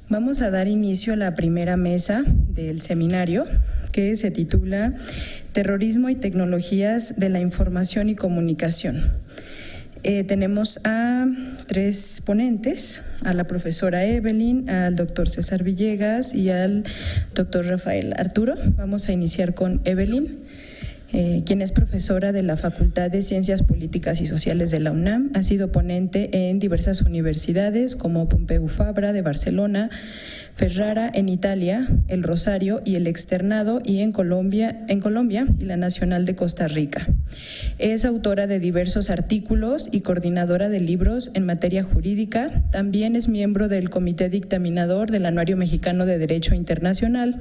Vamos a dar inicio a la primera mesa del seminario, que se titula Terrorismo y tecnologías de la información y comunicación. Tenemos a 3 ponentes, a la profesora Evelyn, al doctor César Villegas y al doctor Rafael Arturo. Vamos a iniciar con Evelyn, quien es profesora de la Facultad de Ciencias Políticas y Sociales de la UNAM. Ha sido ponente en diversas universidades como Pompeu Fabra de Barcelona, Ferrara en Italia, El Rosario y el Externado, y en Colombia y la Nacional de Costa Rica. Es autora de diversos artículos y coordinadora de libros en materia jurídica. También es miembro del Comité Dictaminador del Anuario Mexicano de Derecho Internacional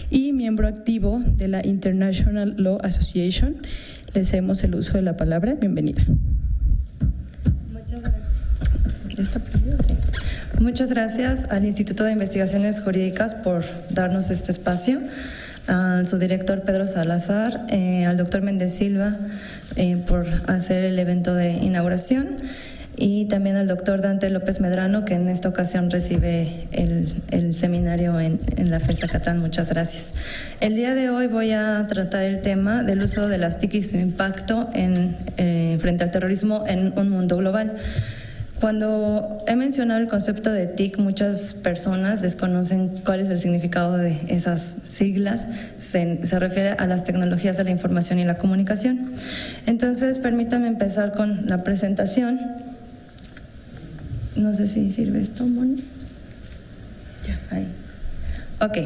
y miembro activo de la International Law Association. Le cedemos el uso de la palabra. Bienvenida. Muchas gracias. ¿Ya está perdido? Sí. Muchas gracias al Instituto de Investigaciones Jurídicas por darnos este espacio, a su director Pedro Salazar, al doctor Méndez Silva por hacer el evento de inauguración, y también al doctor Dante López Medrano, que en esta ocasión recibe el seminario en la FES Zacatlán. Muchas gracias. El día de hoy voy a tratar el tema del uso de las TIC y su impacto frente al terrorismo en un mundo global. Cuando he mencionado el concepto de TIC, muchas personas desconocen cuál es el significado de esas siglas. Se refiere a las tecnologías de la información y la comunicación. Entonces, permítanme empezar con la presentación. No sé si sirve esto, Moni. Ya, ahí. Ok.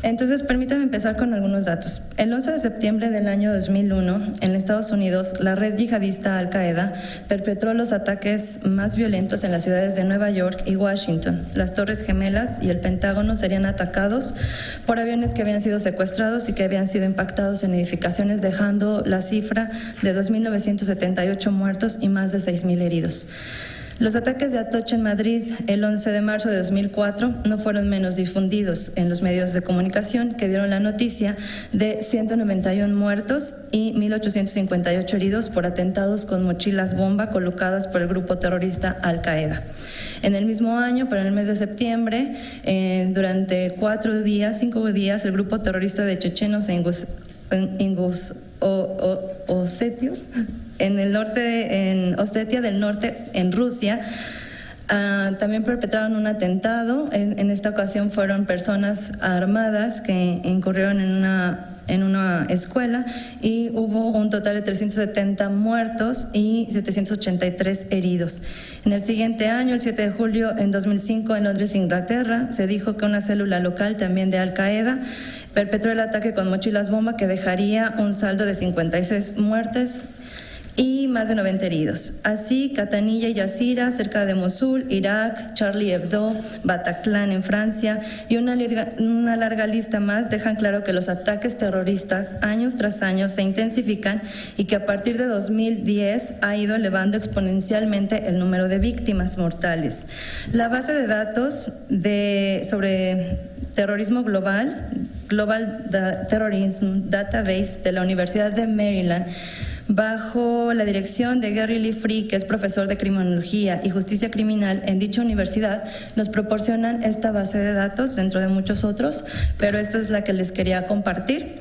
Entonces, permítame empezar con algunos datos. El 11 de septiembre del año 2001, en Estados Unidos, la red yihadista Al-Qaeda perpetró los ataques más violentos en las ciudades de Nueva York y Washington. Las Torres Gemelas y el Pentágono serían atacados por aviones que habían sido secuestrados y que habían sido impactados en edificaciones, dejando la cifra de 2.978 muertos y más de 6.000 heridos. Los ataques de Atocha en Madrid el 11 de marzo de 2004 no fueron menos difundidos en los medios de comunicación, que dieron la noticia de 191 muertos y 1.858 heridos por atentados con mochilas bomba colocadas por el grupo terrorista Al-Qaeda. En el mismo año, pero en el mes de septiembre, durante 5 días, el grupo terrorista de chechenos osetios en el norte, en Osetia del Norte, en Rusia, también perpetraron un atentado. En esta ocasión fueron personas armadas que incurrieron en una escuela, y hubo un total de 370 muertos y 783 heridos. En el siguiente año, el 7 de julio en 2005, en Londres, Inglaterra, se dijo que una célula local también de Al-Qaeda perpetró el ataque con mochilas bomba, que dejaría un saldo de 56 muertes y más de 90 heridos. Así, Qatanilla y Yazira, cerca de Mosul, Irak, Charlie Hebdo, Bataclan en Francia y una larga lista más dejan claro que los ataques terroristas años tras año se intensifican, y que a partir de 2010 ha ido elevando exponencialmente el número de víctimas mortales. La base de datos sobre terrorismo Global Terrorism Database de la Universidad de Maryland, bajo la dirección de Gary Lee Free, que es profesor de Criminología y Justicia Criminal en dicha universidad, nos proporcionan esta base de datos, dentro de muchos otros, pero esta es la que les quería compartir,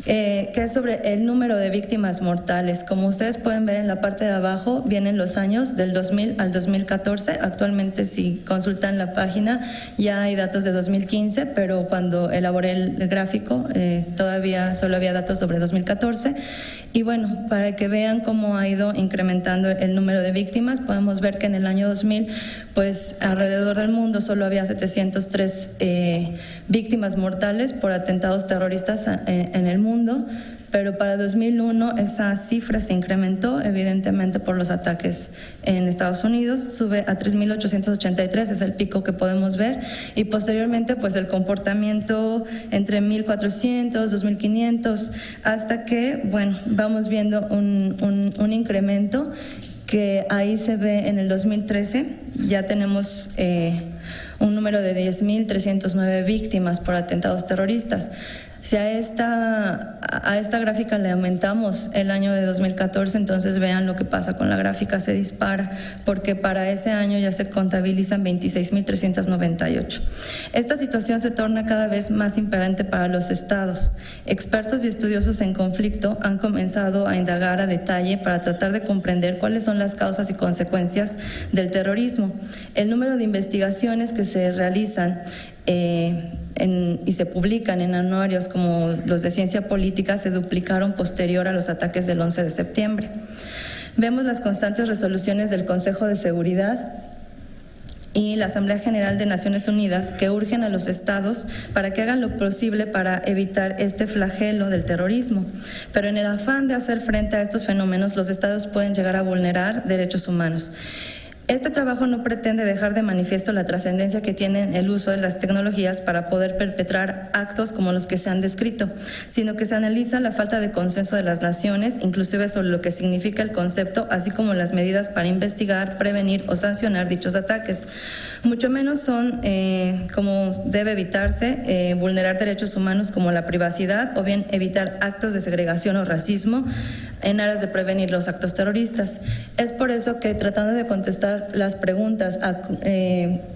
que es sobre el número de víctimas mortales. Como ustedes pueden ver en la parte de abajo, vienen los años del 2000 al 2014. Actualmente, si consultan la página, ya hay datos de 2015, pero cuando elaboré el gráfico todavía solo había datos sobre 2014. Y bueno, para que vean cómo ha ido incrementando el número de víctimas, podemos ver que en el año 2000, pues alrededor del mundo solo había 703 víctimas mortales por atentados terroristas en el mundo, pero para 2001 esa cifra se incrementó, evidentemente por los ataques en Estados Unidos, sube a 3.883, es el pico que podemos ver, y posteriormente pues el comportamiento entre 1.400, 2.500, hasta que, bueno, vamos viendo un incremento que ahí se ve en el 2013, ya tenemos un número de 10.309 víctimas por atentados terroristas. Si a esta gráfica le aumentamos el año de 2014, entonces vean lo que pasa con la gráfica, se dispara, porque para ese año ya se contabilizan 26.398. Esta situación se torna cada vez más imperante para los estados. Expertos y estudiosos en conflicto han comenzado a indagar a detalle para tratar de comprender cuáles son las causas y consecuencias del terrorismo. El número de investigaciones que se realizan y se publican en anuarios como los de ciencia política se duplicaron posterior a los ataques del 11 de septiembre. Vemos las constantes resoluciones del Consejo de Seguridad y la Asamblea General de Naciones Unidas que urgen a los estados para que hagan lo posible para evitar este flagelo del terrorismo. Pero en el afán de hacer frente a estos fenómenos, los estados pueden llegar a vulnerar derechos humanos. Este trabajo no pretende dejar de manifiesto la trascendencia que tiene el uso de las tecnologías para poder perpetrar actos como los que se han descrito, sino que se analiza la falta de consenso de las naciones, inclusive sobre lo que significa el concepto, así como las medidas para investigar, prevenir o sancionar dichos ataques. Mucho menos son como debe evitarse vulnerar derechos humanos como la privacidad o bien evitar actos de segregación o racismo en aras de prevenir los actos terroristas. Es por eso que, tratando de contestar las preguntas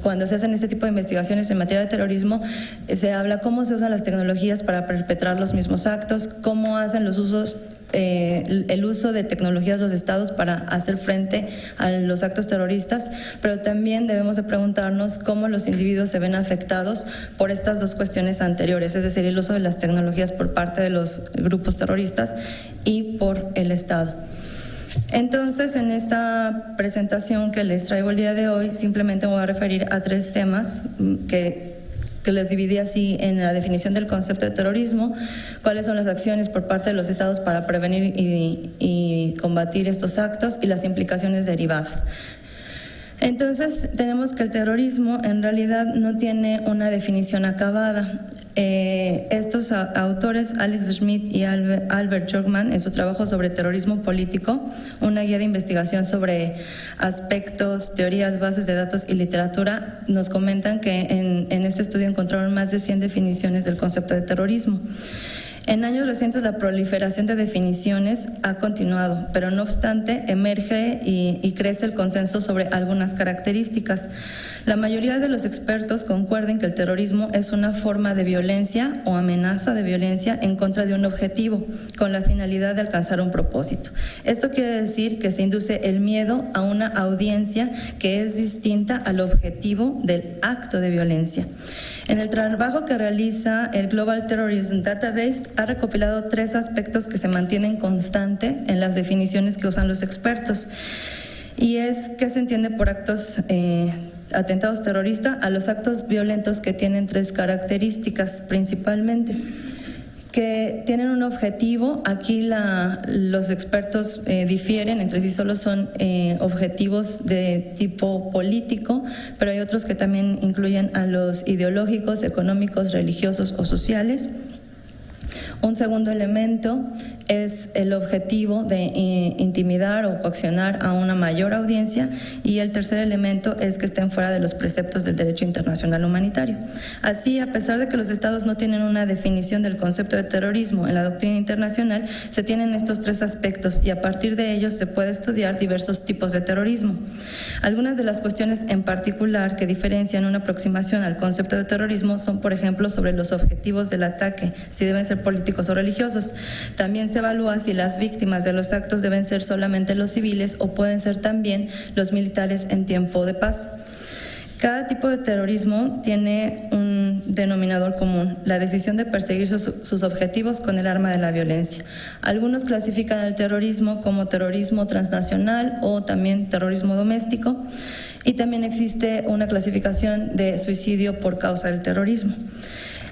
cuando se hacen este tipo de investigaciones en materia de terrorismo, se habla cómo se usan las tecnologías para perpetrar los mismos actos, cómo hacen los usos el uso de tecnologías los estados para hacer frente a los actos terroristas, pero también debemos de preguntarnos cómo los individuos se ven afectados por estas dos cuestiones anteriores, es decir, el uso de las tecnologías por parte de los grupos terroristas y por el Estado. Entonces, en esta presentación que les traigo el día de hoy, simplemente voy a referir a tres temas que les dividí así en la definición del concepto de terrorismo, cuáles son las acciones por parte de los estados para prevenir y combatir estos actos y las implicaciones derivadas. Entonces, tenemos que el terrorismo en realidad no tiene una definición acabada. Estos autores, Alex Schmidt y Albert Jungmann, en su trabajo sobre terrorismo político, una guía de investigación sobre aspectos, teorías, bases de datos y literatura, nos comentan que en este estudio encontraron más de 100 definiciones del concepto de terrorismo. En años recientes la proliferación de definiciones ha continuado, pero no obstante emerge y crece el consenso sobre algunas características. La mayoría de los expertos concuerdan que el terrorismo es una forma de violencia o amenaza de violencia en contra de un objetivo, con la finalidad de alcanzar un propósito. Esto quiere decir que se induce el miedo a una audiencia que es distinta al objetivo del acto de violencia. En el trabajo que realiza el Global Terrorism Database ha recopilado tres aspectos que se mantienen constante en las definiciones que usan los expertos. Y es que se entiende por atentados terroristas a los actos violentos que tienen tres características principalmente, que tienen un objetivo. Aquí los expertos difieren entre sí, solo son objetivos de tipo político, pero hay otros que también incluyen a los ideológicos, económicos, religiosos o sociales. Un segundo elemento es el objetivo de intimidar o coaccionar a una mayor audiencia, y el tercer elemento es que estén fuera de los preceptos del derecho internacional humanitario. Así, a pesar de que los estados no tienen una definición del concepto de terrorismo en la doctrina internacional, se tienen estos tres aspectos y a partir de ellos se puede estudiar diversos tipos de terrorismo. Algunas de las cuestiones en particular que diferencian una aproximación al concepto de terrorismo son, por ejemplo, sobre los objetivos del ataque, si deben ser políticos o religiosos. También se evalúa si las víctimas de los actos deben ser solamente los civiles o pueden ser también los militares en tiempo de paz. Cada tipo de terrorismo tiene un denominador común: la decisión de perseguir sus objetivos con el arma de la violencia. Algunos clasifican el terrorismo como terrorismo transnacional o también terrorismo doméstico, y también existe una clasificación de suicidio por causa del terrorismo.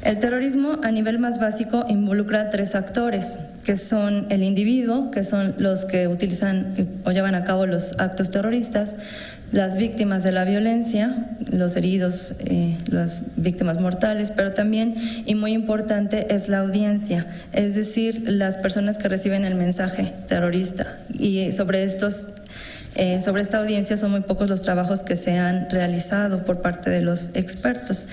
El terrorismo a nivel más básico involucra tres actores, que son el individuo, que son los que utilizan o llevan a cabo los actos terroristas, las víctimas de la violencia, los heridos, las víctimas mortales, pero también, y muy importante, es la audiencia, es decir, las personas que reciben el mensaje terrorista. Y sobre estos Sobre esta audiencia son muy pocos los trabajos que se han realizado por parte de los expertos.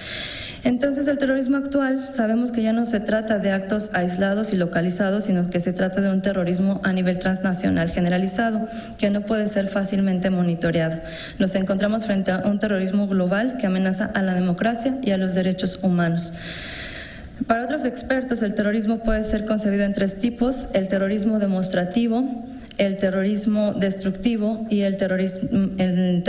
Entonces, el terrorismo actual sabemos que ya no se trata de actos aislados y localizados, sino que se trata de un terrorismo a nivel transnacional generalizado, que no puede ser fácilmente monitoreado. Nos encontramos frente a un terrorismo global que amenaza a la democracia y a los derechos humanos. Para otros expertos, el terrorismo puede ser concebido en 3 tipos: el terrorismo demostrativo, el terrorismo destructivo y el terrorismo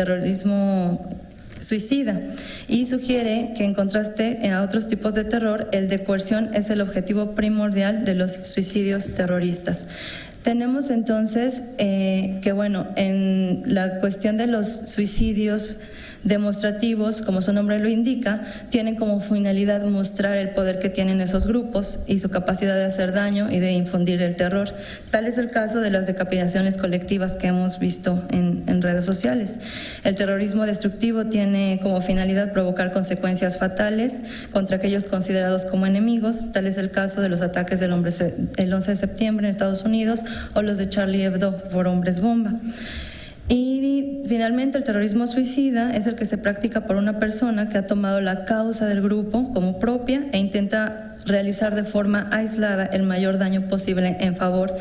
suicida, y sugiere que en contraste a otros tipos de terror, el de coerción es el objetivo primordial de los suicidios terroristas. Tenemos entonces que, bueno, en la cuestión de los suicidios demostrativos, como su nombre lo indica, tienen como finalidad mostrar el poder que tienen esos grupos y su capacidad de hacer daño y de infundir el terror. Tal es el caso de las decapitaciones colectivas que hemos visto en redes sociales. El terrorismo destructivo tiene como finalidad provocar consecuencias fatales contra aquellos considerados como enemigos. Tal es el caso de los ataques del 11 de septiembre en Estados Unidos o los de Charlie Hebdo por hombres bomba. Y finalmente, el terrorismo suicida es el que se practica por una persona que ha tomado la causa del grupo como propia e intenta realizar de forma aislada el mayor daño posible en favor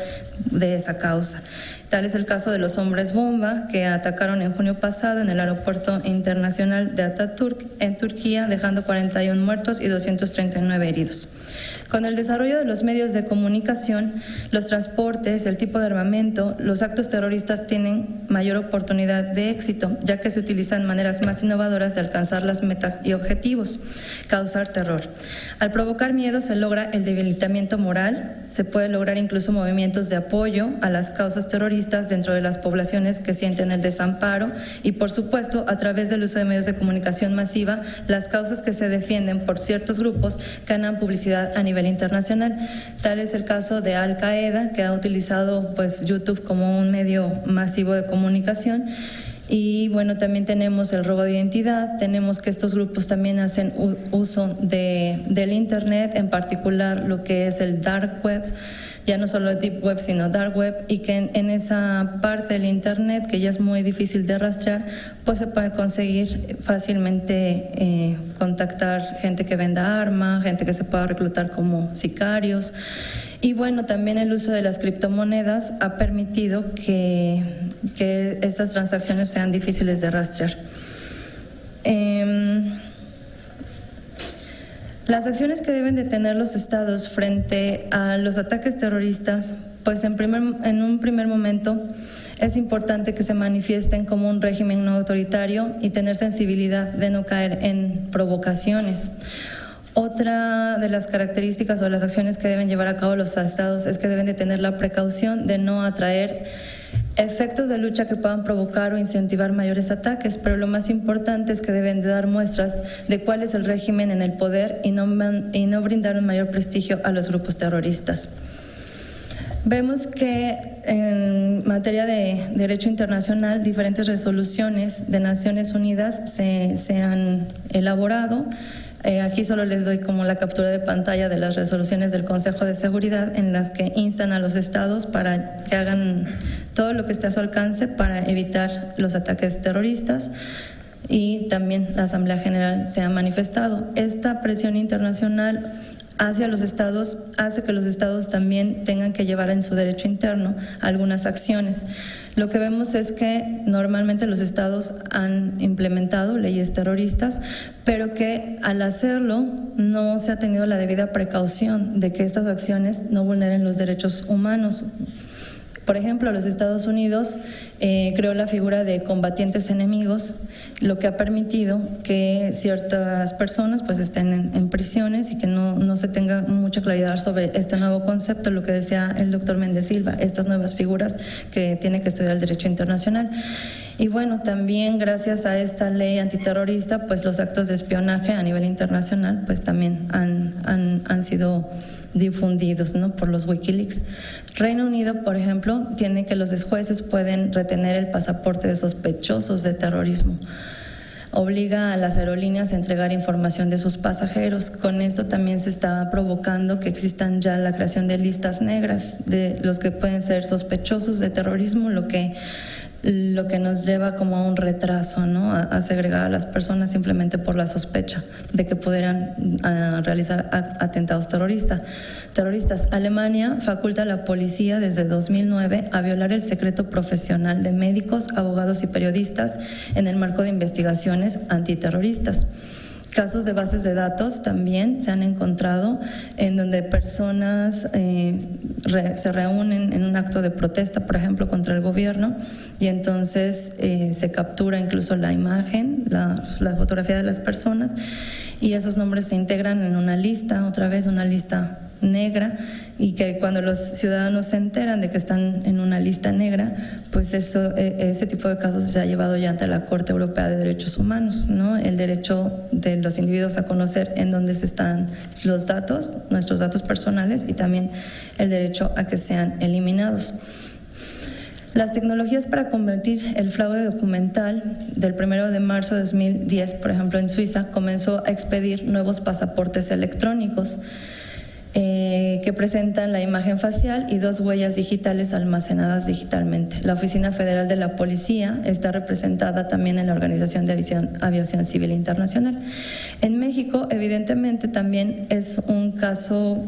de esa causa. Tal es el caso de los hombres bomba que atacaron en junio pasado en el aeropuerto internacional de Atatürk en Turquía, dejando 41 muertos y 239 heridos. Con el desarrollo de los medios de comunicación, los transportes, el tipo de armamento, los actos terroristas tienen mayor oportunidad de éxito, ya que se utilizan maneras más innovadoras de alcanzar las metas y objetivos. Causar terror. Al provocar miedo se logra el debilitamiento moral, se puede lograr incluso movimientos de apoyo a las causas terroristas dentro de las poblaciones que sienten el desamparo y, por supuesto, a través del uso de medios de comunicación masiva, las causas que se defienden por ciertos grupos ganan publicidad a nivel internacional. Tal es el caso de Al Qaeda, que ha utilizado YouTube como un medio masivo de comunicación. Y bueno, también tenemos el robo de identidad, tenemos que estos grupos también hacen uso del Internet, en particular lo que es el Dark Web, ya no solo Deep Web, sino Dark Web, y que en esa parte del Internet, que ya es muy difícil de rastrear, pues se puede conseguir fácilmente contactar gente que venda armas, gente que se pueda reclutar como sicarios. Y bueno, también el uso de las criptomonedas ha permitido que estas transacciones sean difíciles de rastrear. Las acciones que deben de tener los estados frente a los ataques terroristas, pues en un primer momento es importante que se manifiesten como un régimen no autoritario y tener sensibilidad de no caer en provocaciones. Otra de las características o de las acciones que deben llevar a cabo los estados es que deben de tener la precaución de no atraer efectos de lucha que puedan provocar o incentivar mayores ataques, pero lo más importante es que deben de dar muestras de cuál es el régimen en el poder y no brindar un mayor prestigio a los grupos terroristas. Vemos que en materia de derecho internacional, diferentes resoluciones de Naciones Unidas se han elaborado. Aquí solo les doy como la captura de pantalla de las resoluciones del Consejo de Seguridad en las que instan a los estados para que hagan todo lo que esté a su alcance para evitar los ataques terroristas, y también la Asamblea General se ha manifestado. Esta presión internacional hacia los estados hace que los estados también tengan que llevar en su derecho interno algunas acciones. Lo que vemos es que normalmente los estados han implementado leyes terroristas, pero que al hacerlo no se ha tenido la debida precaución de que estas acciones no vulneren los derechos humanos. Por ejemplo, los Estados Unidos creó la figura de combatientes enemigos, lo que ha permitido que ciertas personas pues estén en prisiones y que no se tenga mucha claridad sobre este nuevo concepto, lo que decía el doctor Méndez Silva, estas nuevas figuras que tiene que estudiar el derecho internacional. Y bueno, también gracias a esta ley antiterrorista, pues los actos de espionaje a nivel internacional pues también han sido difundidos, ¿no?, por los Wikileaks. Reino Unido, por ejemplo, tiene que los jueces pueden retener el pasaporte de sospechosos de terrorismo. Obliga a las aerolíneas a entregar información de sus pasajeros. Con esto también se está provocando que existan ya la creación de listas negras de los que pueden ser sospechosos de terrorismo, lo que lo que nos lleva como a un retraso, ¿no? A segregar a las personas simplemente por la sospecha de que pudieran realizar atentados terroristas. Alemania faculta a la policía desde 2009 a violar el secreto profesional de médicos, abogados y periodistas en el marco de investigaciones antiterroristas. Casos de bases de datos también se han encontrado en donde personas se reúnen en un acto de protesta, por ejemplo, contra el gobierno, y entonces se captura incluso la imagen, la fotografía de las personas, y esos nombres se integran en una lista, otra vez una lista negra, y que cuando los ciudadanos se enteran de que están en una lista negra, pues ese tipo de casos se ha llevado ya ante la Corte Europea de Derechos Humanos, ¿no? El derecho de los individuos a conocer en dónde están los datos, nuestros datos personales, y también el derecho a que sean eliminados. Las tecnologías para combatir el fraude documental, del 1 de marzo de 2010, por ejemplo, en Suiza, comenzó a expedir nuevos pasaportes electrónicos que presentan la imagen facial y 2 huellas digitales almacenadas digitalmente. La Oficina Federal de la Policía está representada también en la Organización de Aviación Civil Internacional. En México, evidentemente, también es un caso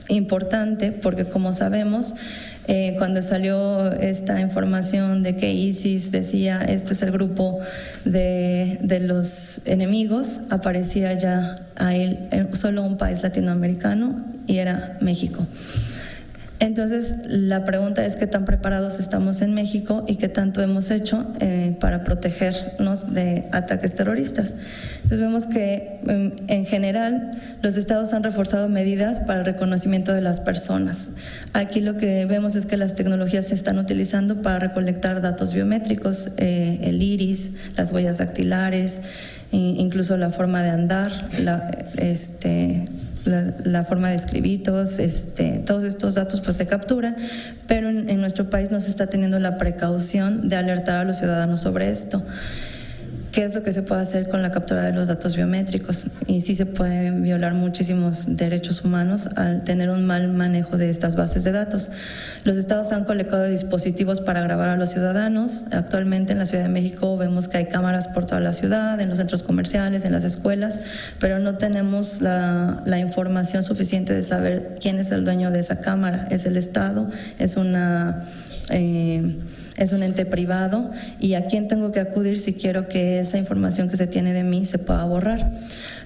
importante porque, como sabemos, cuando salió esta información de que ISIS decía este es el grupo de los enemigos, aparecía ya ahí solo un país latinoamericano y era México. Entonces, la pregunta es qué tan preparados estamos en México y qué tanto hemos hecho para protegernos de ataques terroristas. Entonces, vemos que en general los estados han reforzado medidas para el reconocimiento de las personas. Aquí lo que vemos es que las tecnologías se están utilizando para recolectar datos biométricos, el iris, las huellas dactilares, incluso la forma de andar, la forma de escribir, todos estos datos pues se capturan, pero en nuestro país no se está teniendo la precaución de alertar a los ciudadanos sobre esto. ¿Qué es lo que se puede hacer con la captura de los datos biométricos? Y sí se pueden violar muchísimos derechos humanos al tener un mal manejo de estas bases de datos. Los estados han colocado dispositivos para grabar a los ciudadanos. Actualmente en la Ciudad de México vemos que hay cámaras por toda la ciudad, en los centros comerciales, en las escuelas, pero no tenemos la información suficiente de saber quién es el dueño de esa cámara. ¿Es el Estado? ¿Es un ente privado? ¿Y a quién tengo que acudir si quiero que esa información que se tiene de mí se pueda borrar?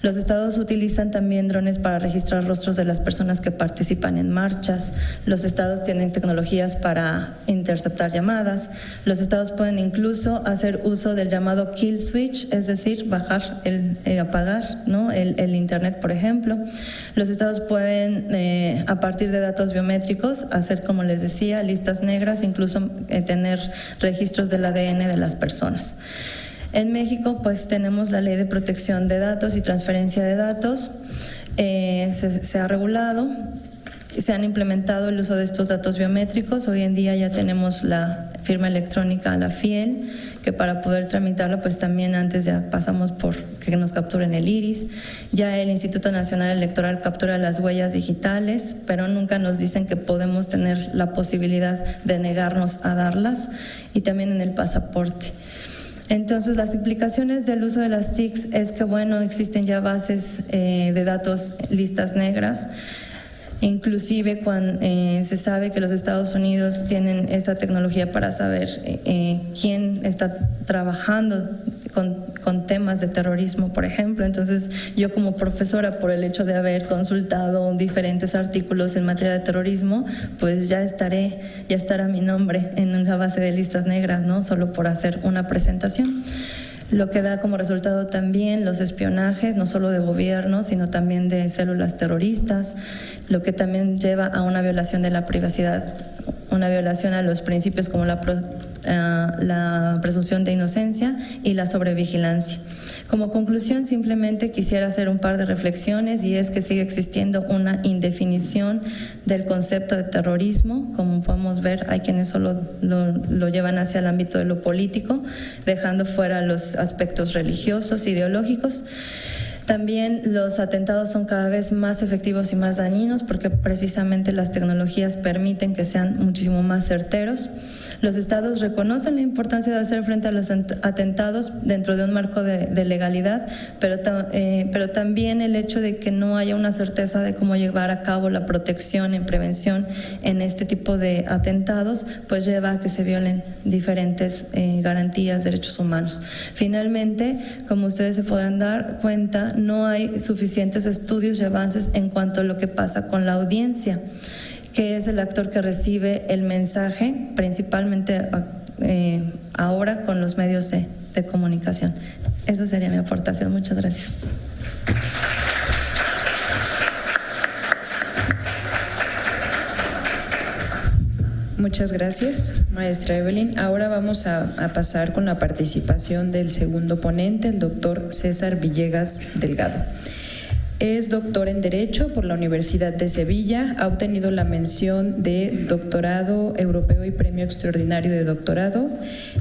Los estados utilizan también drones para registrar rostros de las personas que participan en marchas. Los estados tienen tecnologías para interceptar llamadas. Los estados pueden incluso hacer uso del llamado kill switch, es decir, apagar, ¿no? el internet, por ejemplo. Los estados pueden, a partir de datos biométricos, hacer, como les decía, listas negras, incluso tener registros del ADN de las personas. En México, pues tenemos la Ley de Protección de Datos y Transferencia de Datos. Se ha regulado, se han implementado el uso de estos datos biométricos. Hoy en día ya tenemos la firma electrónica, la FIEL, que para poder tramitarla, pues también antes ya pasamos por que nos capturen el iris. Ya el Instituto Nacional Electoral captura las huellas digitales, pero nunca nos dicen que podemos tener la posibilidad de negarnos a darlas, y también en el pasaporte. Entonces, las implicaciones del uso de las TICs es que, bueno, existen ya bases de datos, listas negras. Inclusive cuando se sabe que los Estados Unidos tienen esa tecnología para saber quién está trabajando con temas de terrorismo, por ejemplo. Entonces, yo como profesora, por el hecho de haber consultado diferentes artículos en materia de terrorismo, pues ya estará mi nombre en una base de listas negras, ¿no? Solo por hacer una presentación. Lo que da como resultado también los espionajes, no solo de gobierno, sino también de células terroristas, lo que también lleva a una violación de la privacidad, una violación a los principios como la presunción de inocencia y la sobrevigilancia. Como conclusión, simplemente quisiera hacer un par de reflexiones, y es que sigue existiendo una indefinición del concepto de terrorismo. Como podemos ver, hay quienes solo lo llevan hacia el ámbito de lo político, dejando fuera los aspectos religiosos, ideológicos. También los atentados son cada vez más efectivos y más dañinos porque precisamente las tecnologías permiten que sean muchísimo más certeros. Los estados reconocen la importancia de hacer frente a los atentados dentro de un marco de legalidad, pero también el hecho de que no haya una certeza de cómo llevar a cabo la protección en prevención en este tipo de atentados, pues lleva a que se violen diferentes garantías, derechos humanos. Finalmente, como ustedes se podrán dar cuenta, no hay suficientes estudios y avances en cuanto a lo que pasa con la audiencia, que es el actor que recibe el mensaje, principalmente ahora con los medios de comunicación. Esa sería mi aportación. Muchas gracias. Muchas gracias, maestra Evelyn. Ahora vamos a pasar con la participación del segundo ponente, el doctor César Villegas Delgado. Es doctor en Derecho por la Universidad de Sevilla, ha obtenido la mención de Doctorado Europeo y Premio Extraordinario de Doctorado,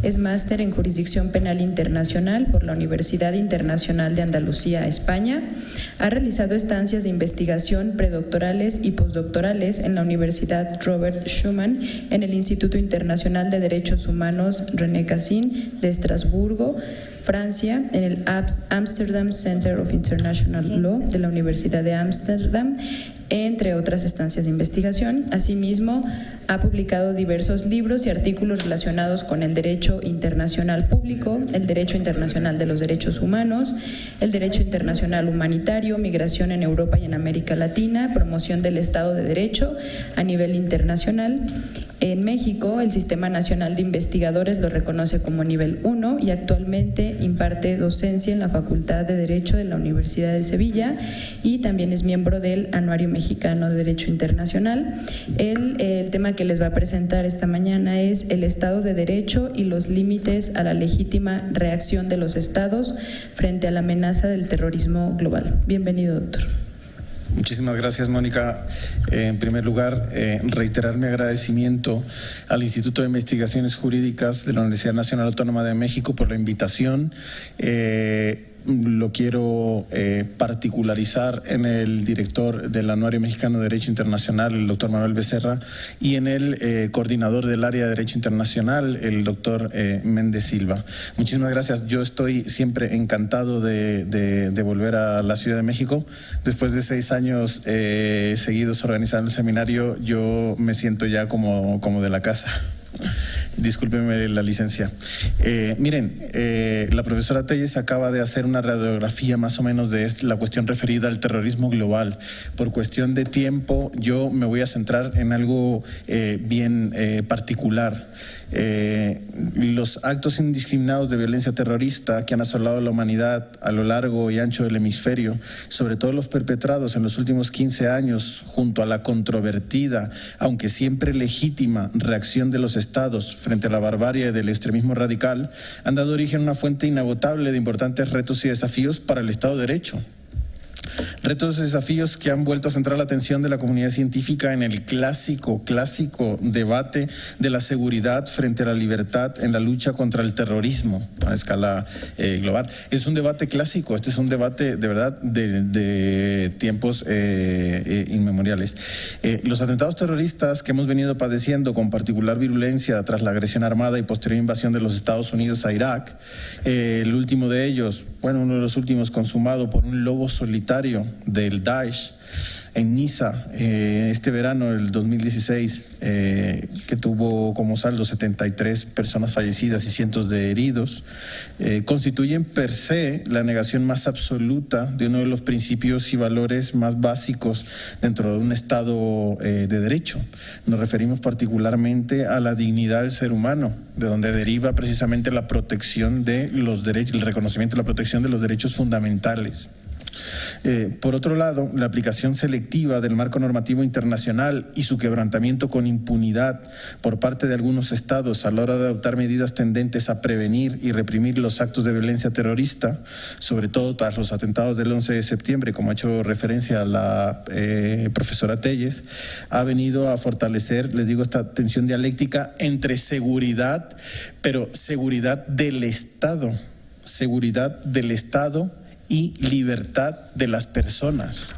es máster en Jurisdicción Penal Internacional por la Universidad Internacional de Andalucía, España, ha realizado estancias de investigación predoctorales y postdoctorales en la Universidad Robert Schuman, en el Instituto Internacional de Derechos Humanos René Cassin de Estrasburgo, Francia, en el Amsterdam Center of International Law de la Universidad de Ámsterdam, entre otras estancias de investigación. Asimismo, ha publicado diversos libros y artículos relacionados con el derecho internacional público, el derecho internacional de los derechos humanos, el derecho internacional humanitario, migración en Europa y en América Latina, promoción del Estado de Derecho a nivel internacional. En México, el Sistema Nacional de Investigadores lo reconoce como nivel 1 y actualmente imparte docencia en la Facultad de Derecho de la Universidad de Sevilla y también es miembro del Anuario Mexicano de Derecho Internacional. El tema que les va a presentar esta mañana es el Estado de Derecho y los límites a la legítima reacción de los estados frente a la amenaza del terrorismo global. Bienvenido, doctor. Muchísimas gracias, Mónica. En primer lugar, reiterar mi agradecimiento al Instituto de Investigaciones Jurídicas de la Universidad Nacional Autónoma de México por la invitación. Lo quiero particularizar en el director del Anuario Mexicano de Derecho Internacional, el doctor Manuel Becerra, y en el coordinador del área de Derecho Internacional, el doctor Méndez Silva. Muchísimas gracias. Yo estoy siempre encantado de volver a la Ciudad de México. Después de 6 años seguidos organizando el seminario, yo me siento ya como de la casa. Discúlpenme la licencia. Miren, la profesora Telles acaba de hacer una radiografía más o menos de la cuestión referida al terrorismo global. Por cuestión de tiempo, yo me voy a centrar en algo bien particular. Los actos indiscriminados de violencia terrorista que han asolado a la humanidad a lo largo y ancho del hemisferio, sobre todo los perpetrados en los últimos 15 años junto a la controvertida, aunque siempre legítima, reacción de los estados frente a la barbarie del extremismo radical, han dado origen a una fuente inagotable de importantes retos y desafíos para el Estado de Derecho. Retos y desafíos que han vuelto a centrar la atención de la comunidad científica en el clásico debate de la seguridad frente a la libertad en la lucha contra el terrorismo a escala global. Es un debate clásico, este es un debate de verdad de tiempos inmemoriales. Los atentados terroristas que hemos venido padeciendo con particular virulencia tras la agresión armada y posterior invasión de los Estados Unidos a Irak, el último de ellos, uno de los últimos consumado por un lobo solitario del Daesh en Niza este verano del 2016, que tuvo como saldo 73 personas fallecidas y cientos de heridos, constituyen per se la negación más absoluta de uno de los principios y valores más básicos dentro de un Estado de Derecho. Nos referimos particularmente a la dignidad del ser humano, de donde deriva precisamente la protección de los derechos, el reconocimiento y la protección de los derechos fundamentales. Por otro lado, la aplicación selectiva del marco normativo internacional y su quebrantamiento con impunidad por parte de algunos estados a la hora de adoptar medidas tendentes a prevenir y reprimir los actos de violencia terrorista, sobre todo tras los atentados del 11 de septiembre, como ha hecho referencia a la profesora Telles, ha venido a fortalecer, les digo, esta tensión dialéctica entre seguridad, pero seguridad del Estado y libertad de las personas.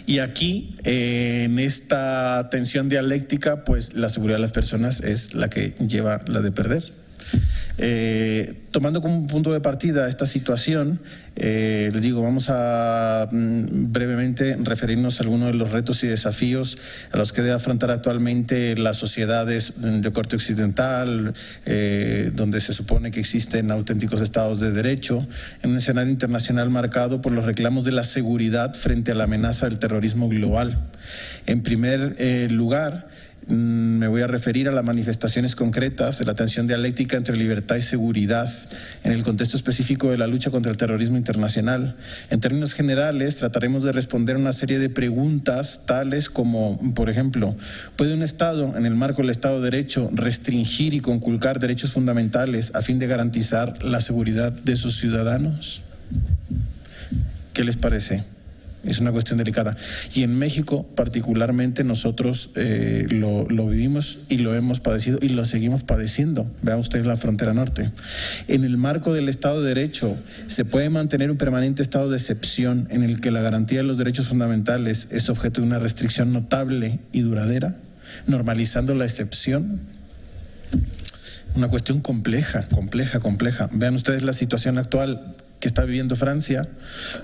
Y aquí, en esta tensión dialéctica, pues la seguridad de las personas es la que lleva la de perder. Tomando como punto de partida esta situación, les digo, vamos a brevemente referirnos a algunos de los retos y desafíos a los que debe afrontar actualmente las sociedades de corte occidental, donde se supone que existen auténticos estados de derecho, en un escenario internacional marcado por los reclamos de la seguridad frente a la amenaza del terrorismo global. En primer lugar, me voy a referir a las manifestaciones concretas de la tensión dialéctica entre libertad y seguridad en el contexto específico de la lucha contra el terrorismo internacional. En términos generales, trataremos de responder una serie de preguntas tales como, por ejemplo, ¿puede un Estado, en el marco del Estado de Derecho, restringir y conculcar derechos fundamentales a fin de garantizar la seguridad de sus ciudadanos? ¿Qué les parece? Es una cuestión delicada. Y en México, particularmente, nosotros lo vivimos y lo hemos padecido y lo seguimos padeciendo. Vean ustedes la frontera norte. En el marco del Estado de Derecho, ¿se puede mantener un permanente estado de excepción en el que la garantía de los derechos fundamentales es objeto de una restricción notable y duradera, normalizando la excepción? Una cuestión compleja. Vean ustedes la situación actual que está viviendo Francia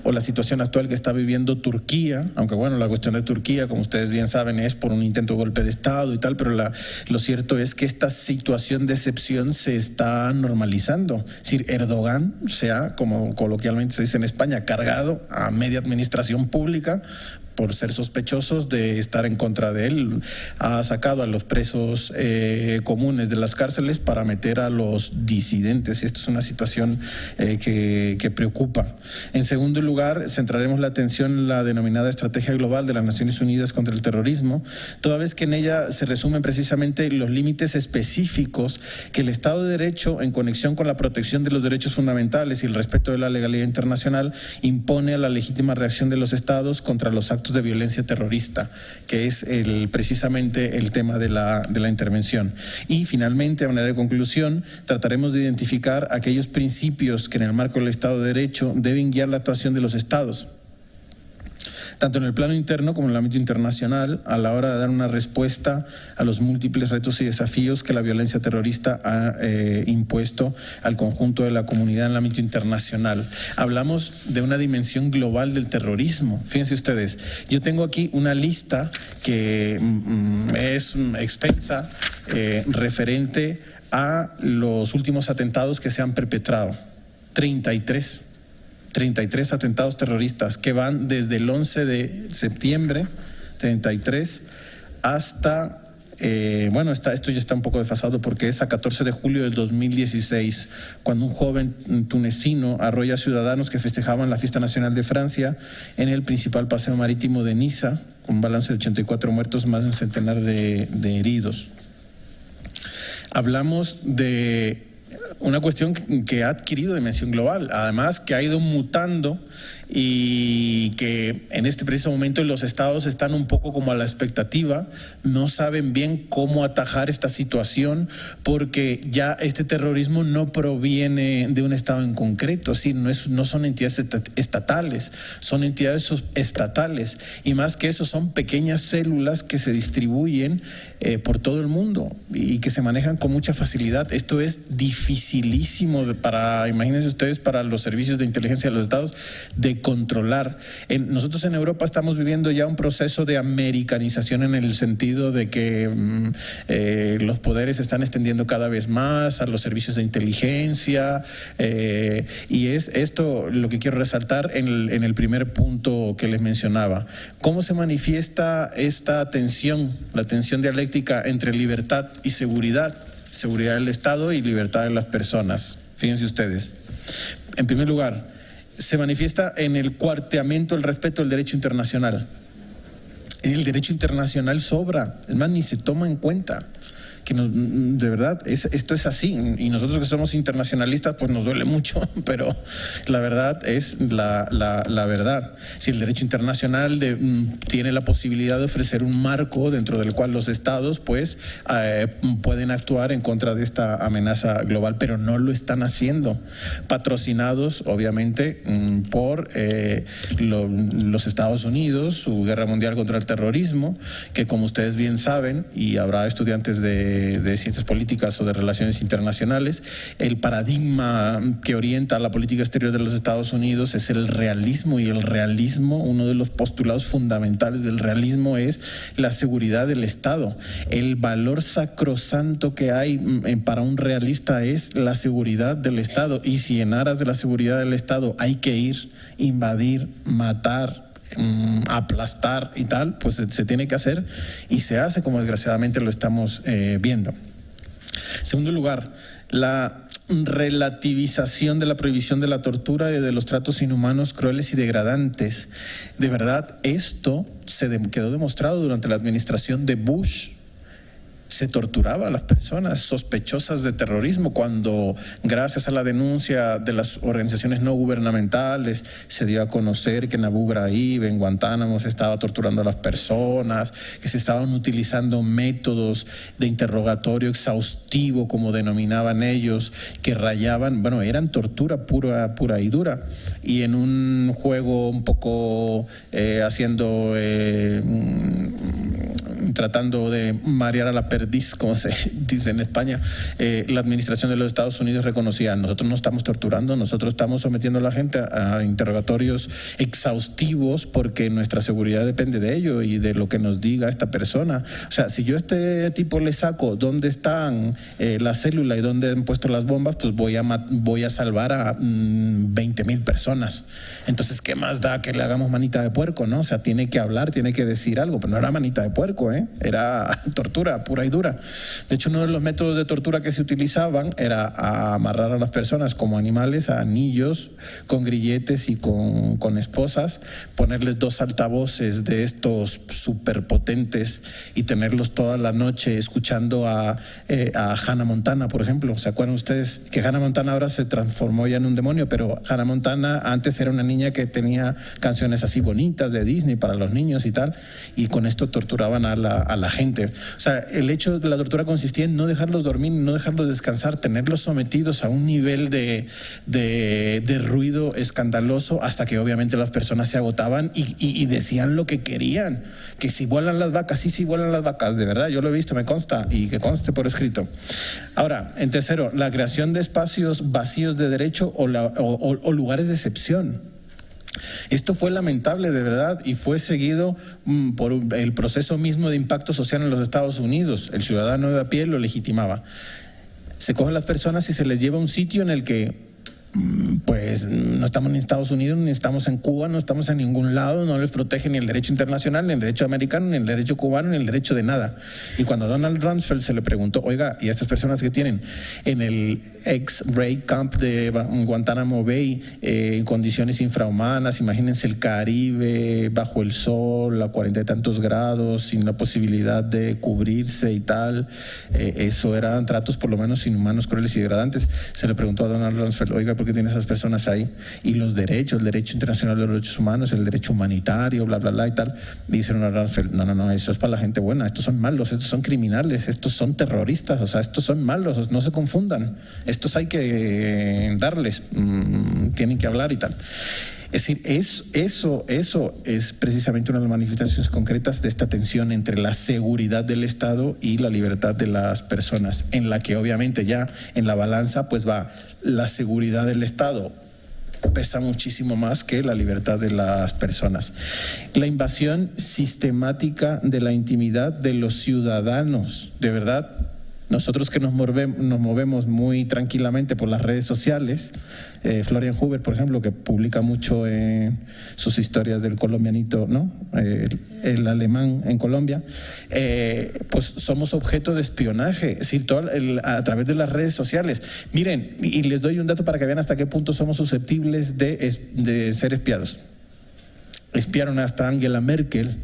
o la situación actual que está viviendo Turquía, aunque bueno, la cuestión de Turquía, como ustedes bien saben, es por un intento de golpe de Estado y tal, pero lo cierto es que esta situación de excepción se está normalizando. Es decir, Erdogan se ha, como coloquialmente se dice en España, cargado a media administración pública por ser sospechosos de estar en contra de él. Ha sacado a los presos comunes de las cárceles para meter a los disidentes, y esto es una situación que preocupa. En segundo lugar, centraremos la atención en la denominada Estrategia Global de las Naciones Unidas contra el Terrorismo, toda vez que en ella se resumen precisamente los límites específicos que el Estado de Derecho, en conexión con la protección de los derechos fundamentales y el respeto de la legalidad internacional, impone a la legítima reacción de los Estados contra los actos de violencia terrorista, que es precisamente el tema de la intervención. Y finalmente, a manera de conclusión, trataremos de identificar aquellos principios que en el marco del Estado de Derecho deben guiar la actuación de los Estados, tanto en el plano interno como en el ámbito internacional, a la hora de dar una respuesta a los múltiples retos y desafíos que la violencia terrorista ha impuesto al conjunto de la comunidad en el ámbito internacional. Hablamos de una dimensión global del terrorismo. Fíjense ustedes, yo tengo aquí una lista que es extensa referente a los últimos atentados que se han perpetrado. 33 atentados terroristas que van desde el 11 de septiembre 33 hasta, esto ya está un poco desfasado porque es a 14 de julio del 2016, cuando un joven tunecino arrolla a ciudadanos que festejaban la Fiesta Nacional de Francia en el principal paseo marítimo de Niza, con un balance de 84 muertos, más de un centenar de heridos. Hablamos de una cuestión que ha adquirido dimensión global, además que ha ido mutando y que en este preciso momento los estados están un poco como a la expectativa, no saben bien cómo atajar esta situación porque ya este terrorismo no proviene de un estado en concreto, ¿sí? No son entidades estatales, son entidades subestatales y más que eso son pequeñas células que se distribuyen por todo el mundo y que se manejan con mucha facilidad. Esto es dificilísimo imagínense ustedes, para los servicios de inteligencia de los estados de controlar. Nosotros en Europa estamos viviendo ya un proceso de americanización en el sentido de que los poderes se están extendiendo cada vez más a los servicios de inteligencia y es esto lo que quiero resaltar en el primer punto que les mencionaba. ¿Cómo se manifiesta esta tensión, la tensión dialéctica entre libertad y seguridad? Seguridad del Estado y libertad de las personas. Fíjense ustedes. En primer lugar, se manifiesta en el cuarteamiento del respeto del derecho internacional. El derecho internacional sobra, es más, ni se toma en cuenta. de verdad, esto es así. Y nosotros que somos internacionalistas, pues nos duele mucho, pero la verdad es la verdad. Si el derecho internacional tiene la posibilidad de ofrecer un marco dentro del cual los estados pues pueden actuar en contra de esta amenaza global, pero no lo están haciendo, patrocinados obviamente por los Estados Unidos, su guerra mundial contra el terrorismo, que como ustedes bien saben, y habrá estudiantes de ciencias políticas o de relaciones internacionales, el paradigma que orienta la política exterior de los Estados Unidos es el realismo, y el realismo, uno de los postulados fundamentales del realismo es la seguridad del Estado. El valor sacrosanto que hay para un realista es la seguridad del Estado, y si en aras de la seguridad del Estado hay que ir, invadir, matar, aplastar y tal, pues se tiene que hacer, y se hace, como desgraciadamente lo estamos viendo. Segundo lugar, la relativización de la prohibición de la tortura y de los tratos inhumanos, crueles y degradantes. De verdad, esto quedó demostrado durante la administración de Bush. Se torturaba a las personas sospechosas de terrorismo cuando, gracias a la denuncia de las organizaciones no gubernamentales, se dio a conocer que en Abu Ghraib, en Guantánamo, se estaba torturando a las personas, que se estaban utilizando métodos de interrogatorio exhaustivo, como denominaban ellos, que rayaban, bueno, eran tortura pura y dura. Y en un juego un poco tratando de marear a la perdiz, como se dice en España, la administración de los Estados Unidos reconocía: nosotros no estamos torturando, nosotros estamos sometiendo a la gente a interrogatorios exhaustivos porque nuestra seguridad depende de ello y de lo que nos diga esta persona. O sea, si yo a este tipo le saco dónde están la célula y dónde han puesto las bombas, pues voy a salvar a 20,000 personas. Entonces, ¿qué más da que le hagamos manita de puerco, no? O sea, tiene que hablar, tiene que decir algo, pero no era manita de puerco, era tortura pura y dura. De hecho, uno de los métodos de tortura que se utilizaban era amarrar a las personas como animales a anillos con grilletes y con esposas, ponerles 2 altavoces de estos superpotentes y tenerlos toda la noche escuchando a Hannah Montana, por ejemplo. ¿Se acuerdan ustedes que Hannah Montana ahora se transformó ya en un demonio? Pero Hannah Montana antes era una niña que tenía canciones así bonitas de Disney para los niños y tal, y con esto torturaban a la gente. O sea, el hecho de la tortura consistía en no dejarlos dormir, no dejarlos descansar, tenerlos sometidos a un nivel de ruido escandaloso hasta que obviamente las personas se agotaban y decían lo que querían, que si vuelan las vacas, sí vuelan las vacas, de verdad, yo lo he visto, me consta, y que conste por escrito. Ahora, en tercero, la creación de espacios vacíos de derecho o lugares de excepción. Esto fue lamentable, de verdad, y fue seguido por el proceso mismo de impacto social en los Estados Unidos. El ciudadano de a pie lo legitimaba. Se cogen las personas y se les lleva a un sitio en el que pues no estamos en Estados Unidos, ni estamos en Cuba, no estamos en ningún lado, no les protege ni el derecho internacional, ni el derecho americano, ni el derecho cubano, ni el derecho de nada. Y cuando Donald Rumsfeld se le preguntó: oiga, ¿y a estas personas que tienen en el ex-rape camp de Guantánamo Bay en condiciones infrahumanas, imagínense el Caribe, bajo el sol, a 40 y tantos grados, sin la posibilidad de cubrirse y tal, eso eran tratos por lo menos inhumanos, crueles y degradantes? Se le preguntó a Donald Rumsfeld: oiga, ¿por qué tiene esas personas ahí? Y los derechos, el derecho internacional de los derechos humanos, el derecho humanitario, bla, bla, bla y tal. Y dicen a Rumsfeld: no, eso es para la gente buena, estos son malos, estos son criminales, estos son terroristas, o sea, estos son malos, no se confundan, estos hay que darles, tienen que hablar y tal. Es decir, eso es precisamente una de las manifestaciones concretas de esta tensión entre la seguridad del Estado y la libertad de las personas, en la que obviamente ya en la balanza pues va la seguridad del Estado, pesa muchísimo más que la libertad de las personas. La invasión sistemática de la intimidad de los ciudadanos, de verdad. Nosotros que nos movemos muy tranquilamente por las redes sociales, Florian Huber, por ejemplo, que publica mucho sus historias del colombianito, ¿no? El alemán en Colombia, pues somos objeto de espionaje, es decir, a través de las redes sociales. Miren, y les doy un dato para que vean hasta qué punto somos susceptibles de ser espiados. Espiaron hasta Angela Merkel,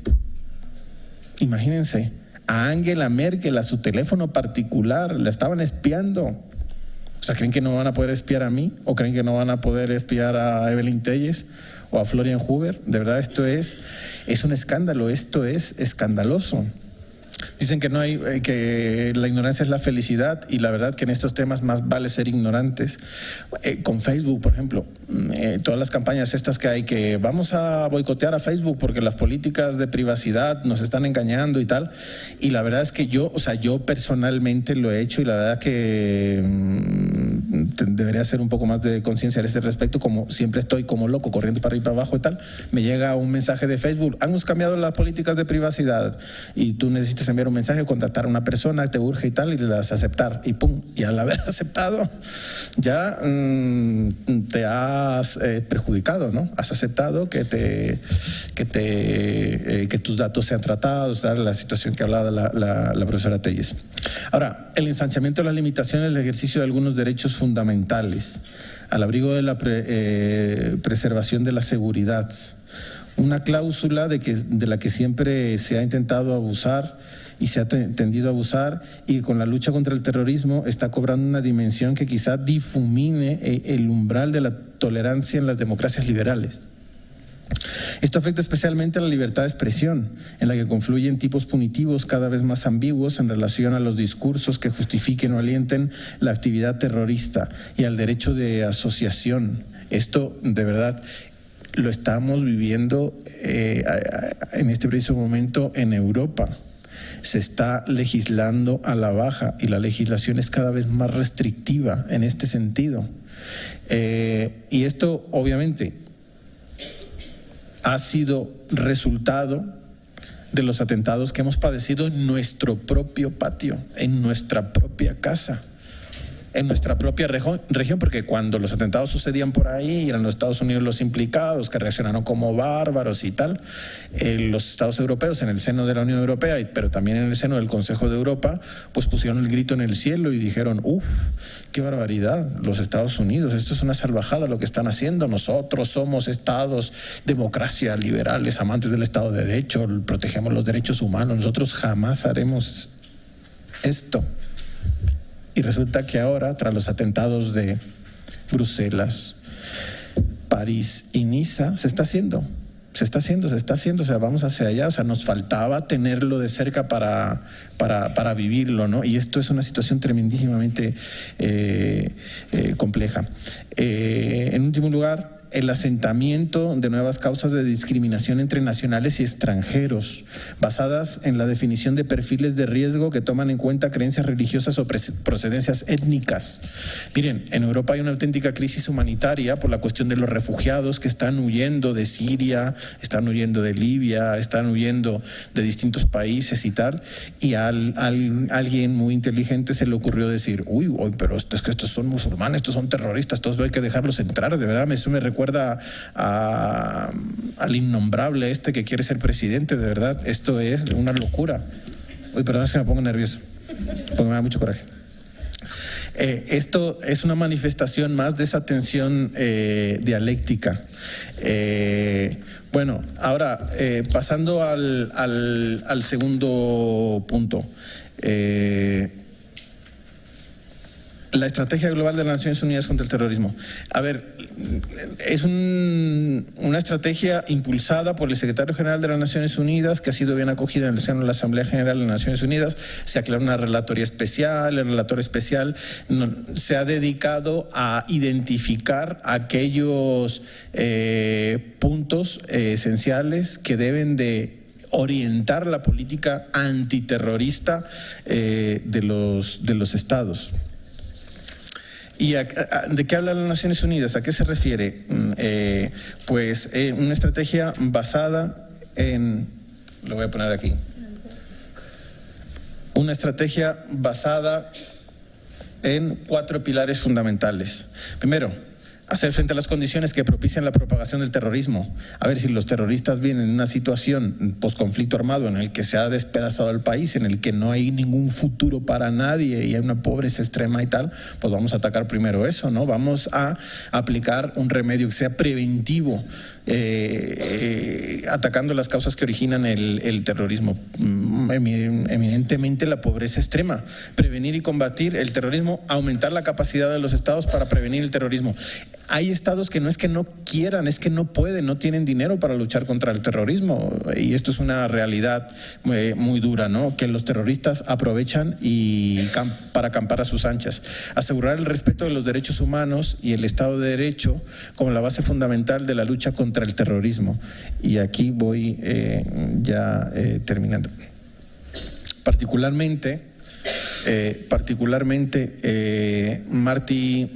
imagínense. a Angela Merkel, a su teléfono particular, la estaban espiando. O sea, ¿creen que no van a poder espiar a mí? ¿O creen que no van a poder espiar a Evelyn Telles o a Florian Huber? De verdad, esto es un escándalo, esto es escandaloso. Dicen que no hay, que la ignorancia es la felicidad, y la verdad que en estos temas más vale ser ignorantes. Con Facebook, por ejemplo, todas las campañas estas que hay, que vamos a boicotear a Facebook porque las políticas de privacidad nos están engañando y tal, y la verdad es que yo personalmente lo he hecho, y la verdad que debería ser un poco más de conciencia a este respecto. Como siempre estoy como loco corriendo para arriba y para abajo y tal, me llega un mensaje de Facebook: hemos cambiado las políticas de privacidad, y tú necesitas enviar un mensaje, contactar a una persona, te urge y tal, y le das a aceptar, y pum, y al haber aceptado ya te has perjudicado, ¿no? Has aceptado que tus datos sean tratados, la situación que hablaba la profesora Telles. Ahora, el ensanchamiento de las limitaciones del ejercicio de algunos derechos fundamentales al abrigo de la preservación de la seguridad. Una cláusula de la que siempre se ha intentado abusar y se ha tendido a abusar, y con la lucha contra el terrorismo está cobrando una dimensión que quizá difumine el umbral de la tolerancia en las democracias liberales. Esto afecta especialmente a la libertad de expresión, en la que confluyen tipos punitivos cada vez más ambiguos en relación a los discursos que justifiquen o alienten la actividad terrorista, y al derecho de asociación. Esto, de verdad, lo estamos viviendo en este preciso momento en Europa. Se está legislando a la baja, y la legislación es cada vez más restrictiva en este sentido. Y esto, obviamente, ha sido resultado de los atentados que hemos padecido en nuestro propio patio, en nuestra propia casa, en nuestra propia región, porque cuando los atentados sucedían por ahí, eran los Estados Unidos los implicados, que reaccionaron como bárbaros y tal. Los Estados europeos, en el seno de la Unión Europea, pero también en el seno del Consejo de Europa, pues pusieron el grito en el cielo y dijeron: ¡uf! ¡Qué barbaridad! Los Estados Unidos, esto es una salvajada lo que están haciendo. Nosotros somos estados, democracia, liberales, amantes del Estado de Derecho, protegemos los derechos humanos, nosotros jamás haremos esto. Y resulta que ahora, tras los atentados de Bruselas, París y Niza, se está haciendo, o sea, vamos hacia allá. O sea, nos faltaba tenerlo de cerca para vivirlo, ¿no? Y esto es una situación tremendísimamente compleja. En último lugar, el asentamiento de nuevas causas de discriminación entre nacionales y extranjeros, basadas en la definición de perfiles de riesgo que toman en cuenta creencias religiosas o procedencias étnicas. Miren, en Europa hay una auténtica crisis humanitaria por la cuestión de los refugiados que están huyendo de Siria, están huyendo de Libia, están huyendo de distintos países y tal, y a alguien muy inteligente se le ocurrió decir: uy, pero es que estos son musulmanes, estos son terroristas, estos hay que dejarlos entrar. De verdad, eso me recuerda al innombrable que quiere ser presidente. De verdad, esto es una locura. Uy, perdón, es que me pongo nervioso porque me da mucho coraje. Esto es una manifestación más de esa tensión dialéctica. Bueno, ahora, pasando al segundo punto. La estrategia global de las Naciones Unidas contra el terrorismo. A ver, es una estrategia impulsada por el secretario general de las Naciones Unidas, que ha sido bien acogida en el seno de la Asamblea General de las Naciones Unidas. Se ha creado una relatoría especial. El relator especial se ha dedicado a identificar aquellos puntos esenciales que deben de orientar la política antiterrorista de los estados. ¿Y de qué hablan las Naciones Unidas? ¿A qué se refiere? Pues una estrategia basada en... Lo voy a poner aquí. Una estrategia basada en 4 pilares fundamentales. Primero, hacer frente a las condiciones que propician la propagación del terrorismo. A ver, si los terroristas vienen en una situación posconflicto armado en el que se ha despedazado el país, en el que no hay ningún futuro para nadie y hay una pobreza extrema y tal, pues vamos a atacar primero eso, ¿no? Vamos a aplicar un remedio que sea preventivo, atacando las causas que originan el terrorismo, eminentemente la pobreza extrema, prevenir y combatir el terrorismo, aumentar la capacidad de los estados para prevenir el terrorismo. Hay estados que no es que no quieran, es que no pueden, no tienen dinero para luchar contra el terrorismo, y esto es una realidad muy dura, ¿no? Que los terroristas aprovechan para acampar a sus anchas. Asegurar el respeto de los derechos humanos y el Estado de Derecho como la base fundamental de la lucha contra el terrorismo. Y aquí voy terminando. Particularmente Marty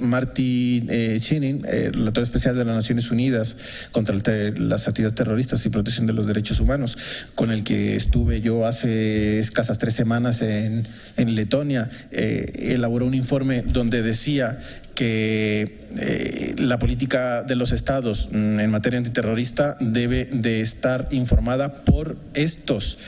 Chinning, relator especial de las Naciones Unidas contra las actividades terroristas y protección de los derechos humanos, con el que estuve yo hace escasas 3 semanas en Letonia, elaboró un informe donde decía que la política de los estados en materia antiterrorista debe de estar informada por estos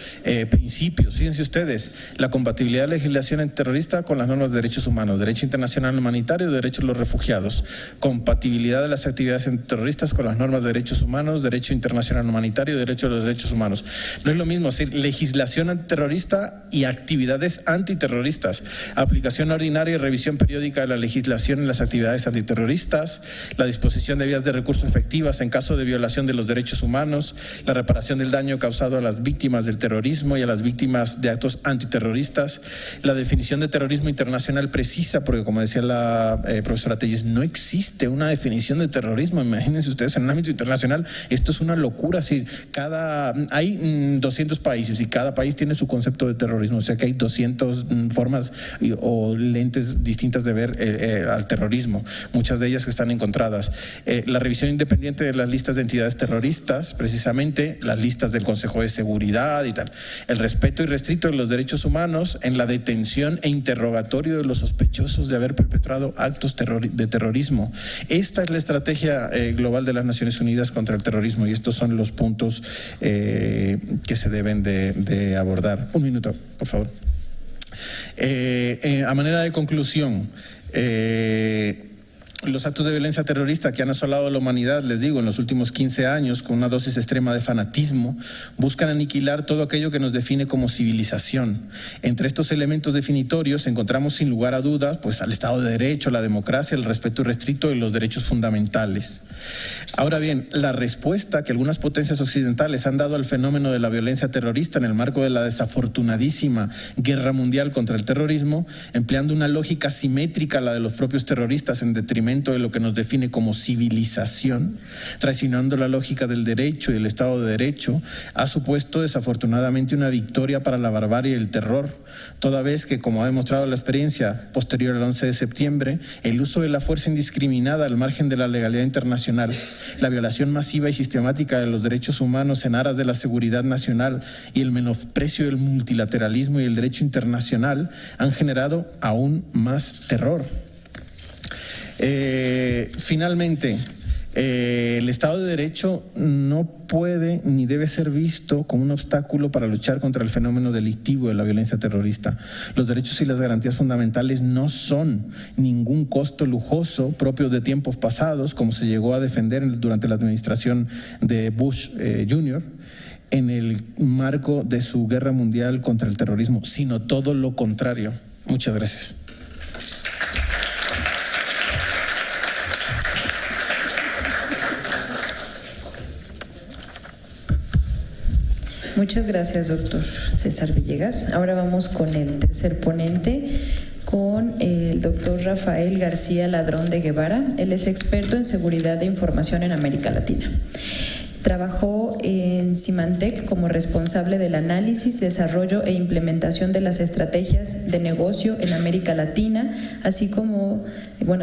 principios. Fíjense ustedes, la compatibilidad de la legislación antiterrorista con las normas de derechos humanos, derecho internacional humanitario, derechos de los refugiados, compatibilidad de las actividades antiterroristas con las normas de derechos humanos, derecho internacional humanitario, derecho de los derechos humanos. No es lo mismo decir legislación antiterrorista y actividades antiterroristas, aplicación ordinaria y revisión periódica de la legislación en las actividades antiterroristas, la disposición de vías de recurso efectivas en caso de violación de los derechos humanos, la reparación del daño causado a las víctimas del terrorismo y a las víctimas de actos antiterroristas, la definición de terrorismo internacional precisa, porque como decía la profesora Telles, no existe una definición de terrorismo. Imagínense ustedes, en el ámbito internacional esto es una locura. Así, hay 200 países y cada país tiene su concepto de terrorismo, o sea que hay 200 formas o lentes distintas de ver al terrorismo, muchas de ellas que están encontradas. La revisión independiente de las listas de entidades terroristas, precisamente las listas del Consejo de Seguridad y tal. El respeto irrestricto de los derechos humanos en la detención e interrogatorio de los sospechosos de haber perpetrado actos de terrorismo. Esta es la estrategia global de las Naciones Unidas contra el terrorismo, y estos son los puntos que se deben de abordar. Un minuto, por favor. A manera de conclusión, los actos de violencia terrorista que han asolado a la humanidad, les digo, en los últimos 15 años, con una dosis extrema de fanatismo, buscan aniquilar todo aquello que nos define como civilización. Entre estos elementos definitorios encontramos sin lugar a dudas pues al Estado de Derecho, la democracia, el respeto irrestricto de los derechos fundamentales. Ahora bien, la respuesta que algunas potencias occidentales han dado al fenómeno de la violencia terrorista en el marco de la desafortunadísima guerra mundial contra el terrorismo, empleando una lógica simétrica a la de los propios terroristas en detrimento de lo que nos define como civilización, traicionando la lógica del derecho y del Estado de Derecho, ha supuesto desafortunadamente una victoria para la barbarie y el terror, toda vez que, como ha demostrado la experiencia posterior al 11 de septiembre, el uso de la fuerza indiscriminada al margen de la legalidad internacional, la violación masiva y sistemática de los derechos humanos en aras de la seguridad nacional y el menosprecio del multilateralismo y el derecho internacional han generado aún más terror. Finalmente, el Estado de Derecho no puede ni debe ser visto como un obstáculo para luchar contra el fenómeno delictivo de la violencia terrorista. Los derechos y las garantías fundamentales no son ningún costo lujoso propio de tiempos pasados, como se llegó a defender durante la administración de Bush Jr., en el marco de su guerra mundial contra el terrorismo, sino todo lo contrario. Muchas gracias. Muchas gracias, doctor César Villegas. Ahora vamos con el tercer ponente, con el doctor Rafael García Ladrón de Guevara. Él es experto en seguridad de información en América Latina. Trabajó en Symantec como responsable del análisis, desarrollo e implementación de las estrategias de negocio en América Latina, así como,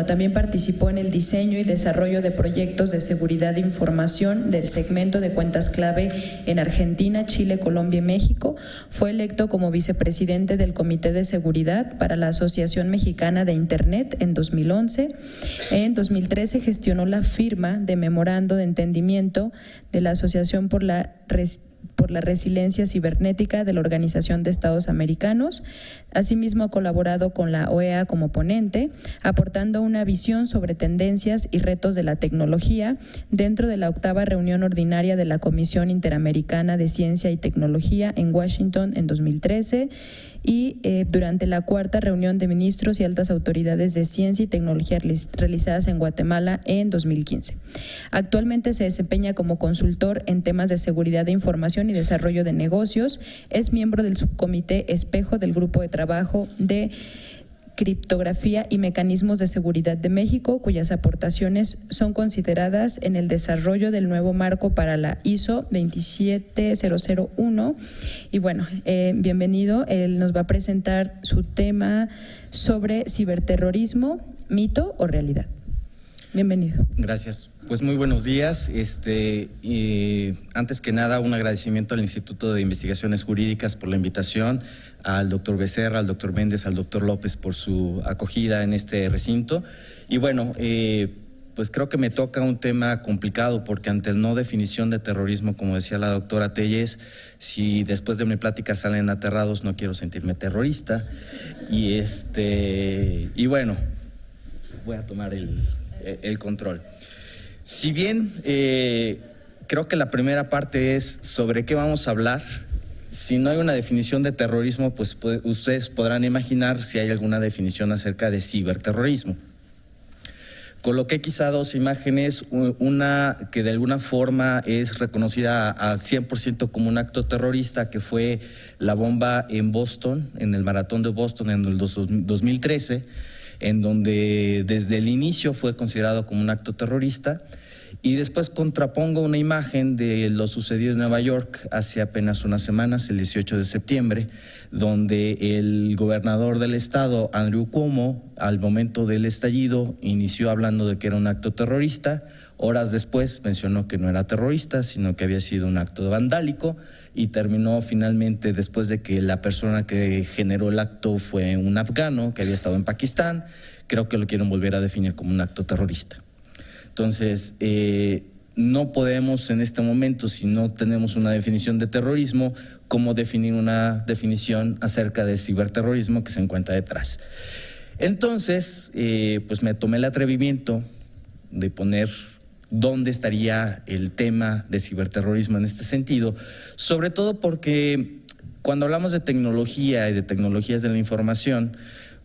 también participó en el diseño y desarrollo de proyectos de seguridad de información del segmento de cuentas clave en Argentina, Chile, Colombia y México. Fue electo como vicepresidente del Comité de Seguridad para la Asociación Mexicana de Internet en 2011. En 2013 gestionó la firma de memorando de entendimiento de la Asociación por la Resiliencia Cibernética de la Organización de Estados Americanos. Asimismo, ha colaborado con la OEA como ponente, aportando una visión sobre tendencias y retos de la tecnología dentro de la 8ª reunión ordinaria de la Comisión Interamericana de Ciencia y Tecnología en Washington en 2013 y durante la 4ª reunión de ministros y altas autoridades de ciencia y tecnología realizadas en Guatemala en 2015. Actualmente se desempeña como consultor en temas de seguridad de información y desarrollo de negocios. Es miembro del subcomité espejo del Grupo de Trabajo de Criptografía y Mecanismos de Seguridad de México, cuyas aportaciones son consideradas en el desarrollo del nuevo marco para la ISO 27001. Y bienvenido. Él nos va a presentar su tema sobre ciberterrorismo, mito o realidad. Bienvenido. Gracias. Pues muy buenos días. Antes que nada, un agradecimiento al Instituto de Investigaciones Jurídicas por la invitación, al doctor Becerra, al doctor Méndez, al doctor López por su acogida en este recinto. Y pues creo que me toca un tema complicado porque ante el no definición de terrorismo, como decía la doctora Telles, si después de mi plática salen aterrados, no quiero sentirme terrorista. Voy a tomar el control. Si bien creo que la primera parte es sobre qué vamos a hablar, si no hay una definición de terrorismo, pues ustedes podrán imaginar si hay alguna definición acerca de ciberterrorismo. Coloqué quizá dos imágenes, una que de alguna forma es reconocida a 100% como un acto terrorista, que fue la bomba en Boston, en el maratón de Boston en el 2013, en donde desde el inicio fue considerado como un acto terrorista, y después contrapongo una imagen de lo sucedido en Nueva York hace apenas unas semanas, el 18 de septiembre, donde el gobernador del estado, Andrew Cuomo, al momento del estallido, inició hablando de que era un acto terrorista. Horas después mencionó que no era terrorista, sino que había sido un acto vandálico, y terminó finalmente, después de que la persona que generó el acto fue un afgano que había estado en Pakistán, creo que lo quieren volver a definir como un acto terrorista. Entonces, no podemos en este momento, si no tenemos una definición de terrorismo, cómo definir una definición acerca de ciberterrorismo que se encuentra detrás. Entonces, pues me tomé el atrevimiento de poner dónde estaría el tema de ciberterrorismo en este sentido, sobre todo porque cuando hablamos de tecnología y de tecnologías de la información,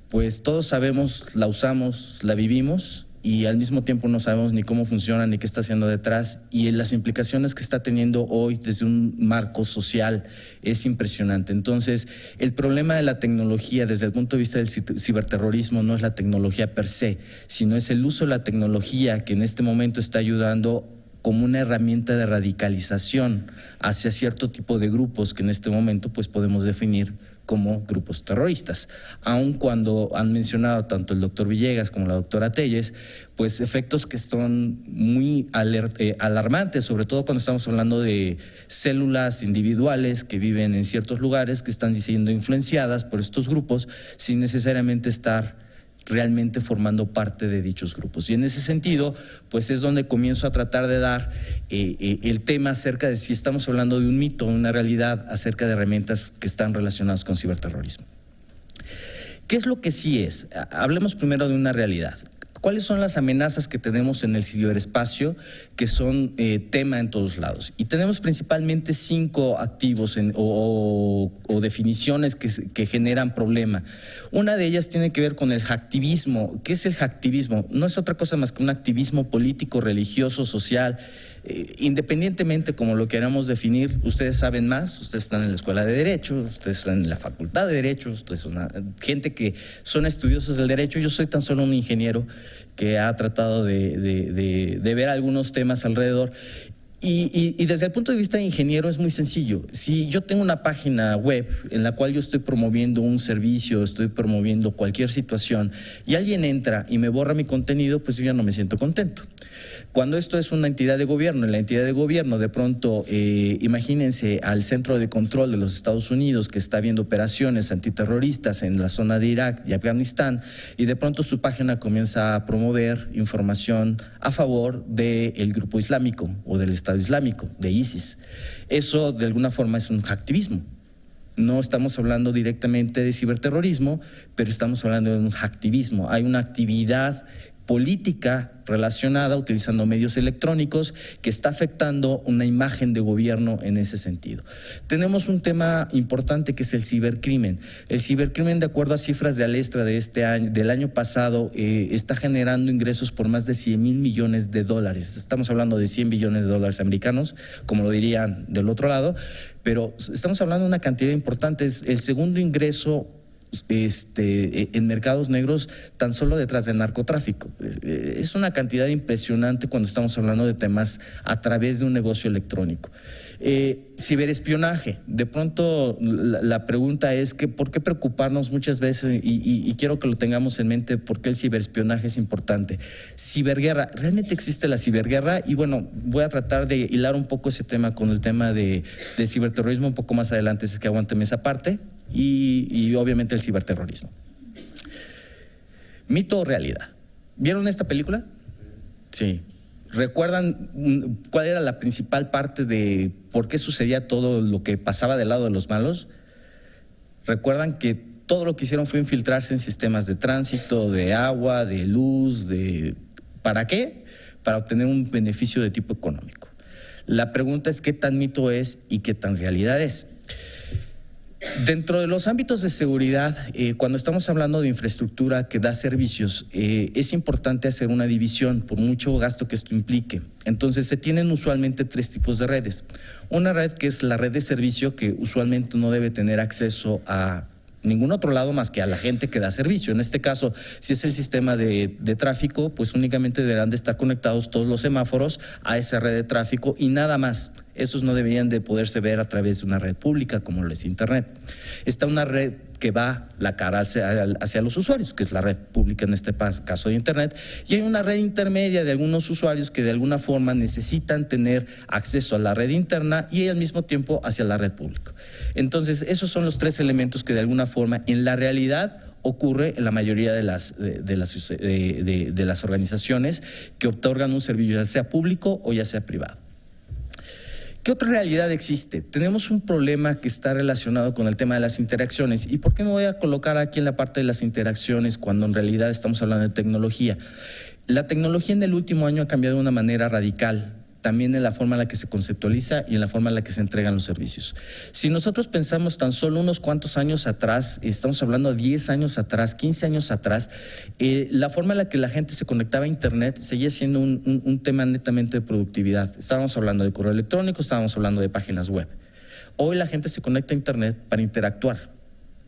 pues todos sabemos, la usamos, la vivimos, y al mismo tiempo no sabemos ni cómo funciona ni qué está haciendo detrás, y las implicaciones que está teniendo hoy desde un marco social es impresionante. Entonces, el problema de la tecnología desde el punto de vista del ciberterrorismo no es la tecnología per se, sino es el uso de la tecnología que en este momento está ayudando como una herramienta de radicalización hacia cierto tipo de grupos que en este momento pues podemos definir como grupos terroristas, aun cuando han mencionado tanto el doctor Villegas como la doctora Telles, pues efectos que son muy alarmantes, sobre todo cuando estamos hablando de células individuales que viven en ciertos lugares, que están siendo influenciadas por estos grupos sin necesariamente estar realmente formando parte de dichos grupos. Y en ese sentido, pues es donde comienzo a tratar de dar el tema acerca de si estamos hablando de un mito o una realidad acerca de herramientas que están relacionadas con ciberterrorismo. ¿Qué es lo que sí es? Hablemos primero de una realidad. ¿Cuáles son las amenazas que tenemos en el ciberespacio que son tema en todos lados? Y tenemos principalmente 5 activos o definiciones que generan problema. Una de ellas tiene que ver con el hacktivismo. ¿Qué es el hacktivismo? No es otra cosa más que un activismo político, religioso, social. Independientemente como lo queramos definir, ustedes saben más, ustedes están en la escuela de Derecho, ustedes están en la facultad de Derecho, ustedes son gente que son estudiosos del derecho. Yo soy tan solo un ingeniero que ha tratado de ver algunos temas alrededor. Y desde el punto de vista de ingeniero es muy sencillo. Si yo tengo una página web en la cual yo estoy promoviendo un servicio, estoy promoviendo cualquier situación y alguien entra y me borra mi contenido, pues yo ya no me siento contento. Cuando esto es una entidad de gobierno, en la entidad de gobierno de pronto, imagínense al Centro de Control de los Estados Unidos que está viendo operaciones antiterroristas en la zona de Irak y Afganistán y de pronto su página comienza a promover información a favor del grupo islámico o del Estado Islámico, de ISIS. Eso de alguna forma es un hacktivismo. No estamos hablando directamente de ciberterrorismo, pero estamos hablando de un hacktivismo. Hay una actividad política relacionada utilizando medios electrónicos que está afectando una imagen de gobierno en ese sentido. Tenemos un tema importante que es el cibercrimen. El cibercrimen, de acuerdo a cifras de Alestra de este año, del año pasado, está generando ingresos por más de 100,000 millones de dólares. Estamos hablando de 100 billones de dólares americanos, como lo dirían del otro lado, pero estamos hablando de una cantidad importante. Es el segundo ingreso en mercados negros tan solo detrás del narcotráfico. Es una cantidad impresionante cuando estamos hablando de temas a través de un negocio electrónico. Ciberespionaje. De pronto la pregunta es que ¿por qué preocuparnos muchas veces? Y quiero que lo tengamos en mente, ¿por qué el ciberespionaje es importante? Ciberguerra. ¿Realmente existe la ciberguerra? Y bueno, voy a tratar de hilar un poco ese tema con el tema de ciberterrorismo un poco más adelante, es que aguánteme esa parte. Y obviamente el ciberterrorismo. ¿Mito o realidad? ¿Vieron esta película? Sí. ¿Recuerdan cuál era la principal parte de por qué sucedía todo lo que pasaba del lado de los malos? ¿Recuerdan que todo lo que hicieron fue infiltrarse en sistemas de tránsito, de agua, de luz, ¿para qué? Para obtener un beneficio de tipo económico. La pregunta es qué tan mito es y qué tan realidad es. Dentro de los ámbitos de seguridad, cuando estamos hablando de infraestructura que da servicios, es importante hacer una división por mucho gasto que esto implique. Entonces se tienen usualmente 3 tipos de redes. Una red que es la red de servicio, que usualmente no debe tener acceso a ningún otro lado más que a la gente que da servicio. En este caso, si es el sistema de tráfico, pues únicamente deberán de estar conectados todos los semáforos a esa red de tráfico y nada más. Esos no deberían de poderse ver a través de una red pública como lo es Internet. Está una red que va la cara hacia los usuarios, que es la red pública en este caso de Internet, y hay una red intermedia de algunos usuarios que de alguna forma necesitan tener acceso a la red interna y al mismo tiempo hacia la red pública. Entonces, esos son los 3 elementos que de alguna forma en la realidad ocurre en la mayoría de las organizaciones que otorgan un servicio, ya sea público o ya sea privado. ¿Qué otra realidad existe? Tenemos un problema que está relacionado con el tema de las interacciones. ¿Y por qué me voy a colocar aquí en la parte de las interacciones cuando en realidad estamos hablando de tecnología? La tecnología en el último año ha cambiado de una manera radical, también en la forma en la que se conceptualiza y en la forma en la que se entregan los servicios. Si nosotros pensamos tan solo unos cuantos años atrás, estamos hablando de 10 años atrás, 15 años atrás, la forma en la que la gente se conectaba a Internet seguía siendo un tema netamente de productividad. Estábamos hablando de correo electrónico, estábamos hablando de páginas web. Hoy la gente se conecta a Internet para interactuar,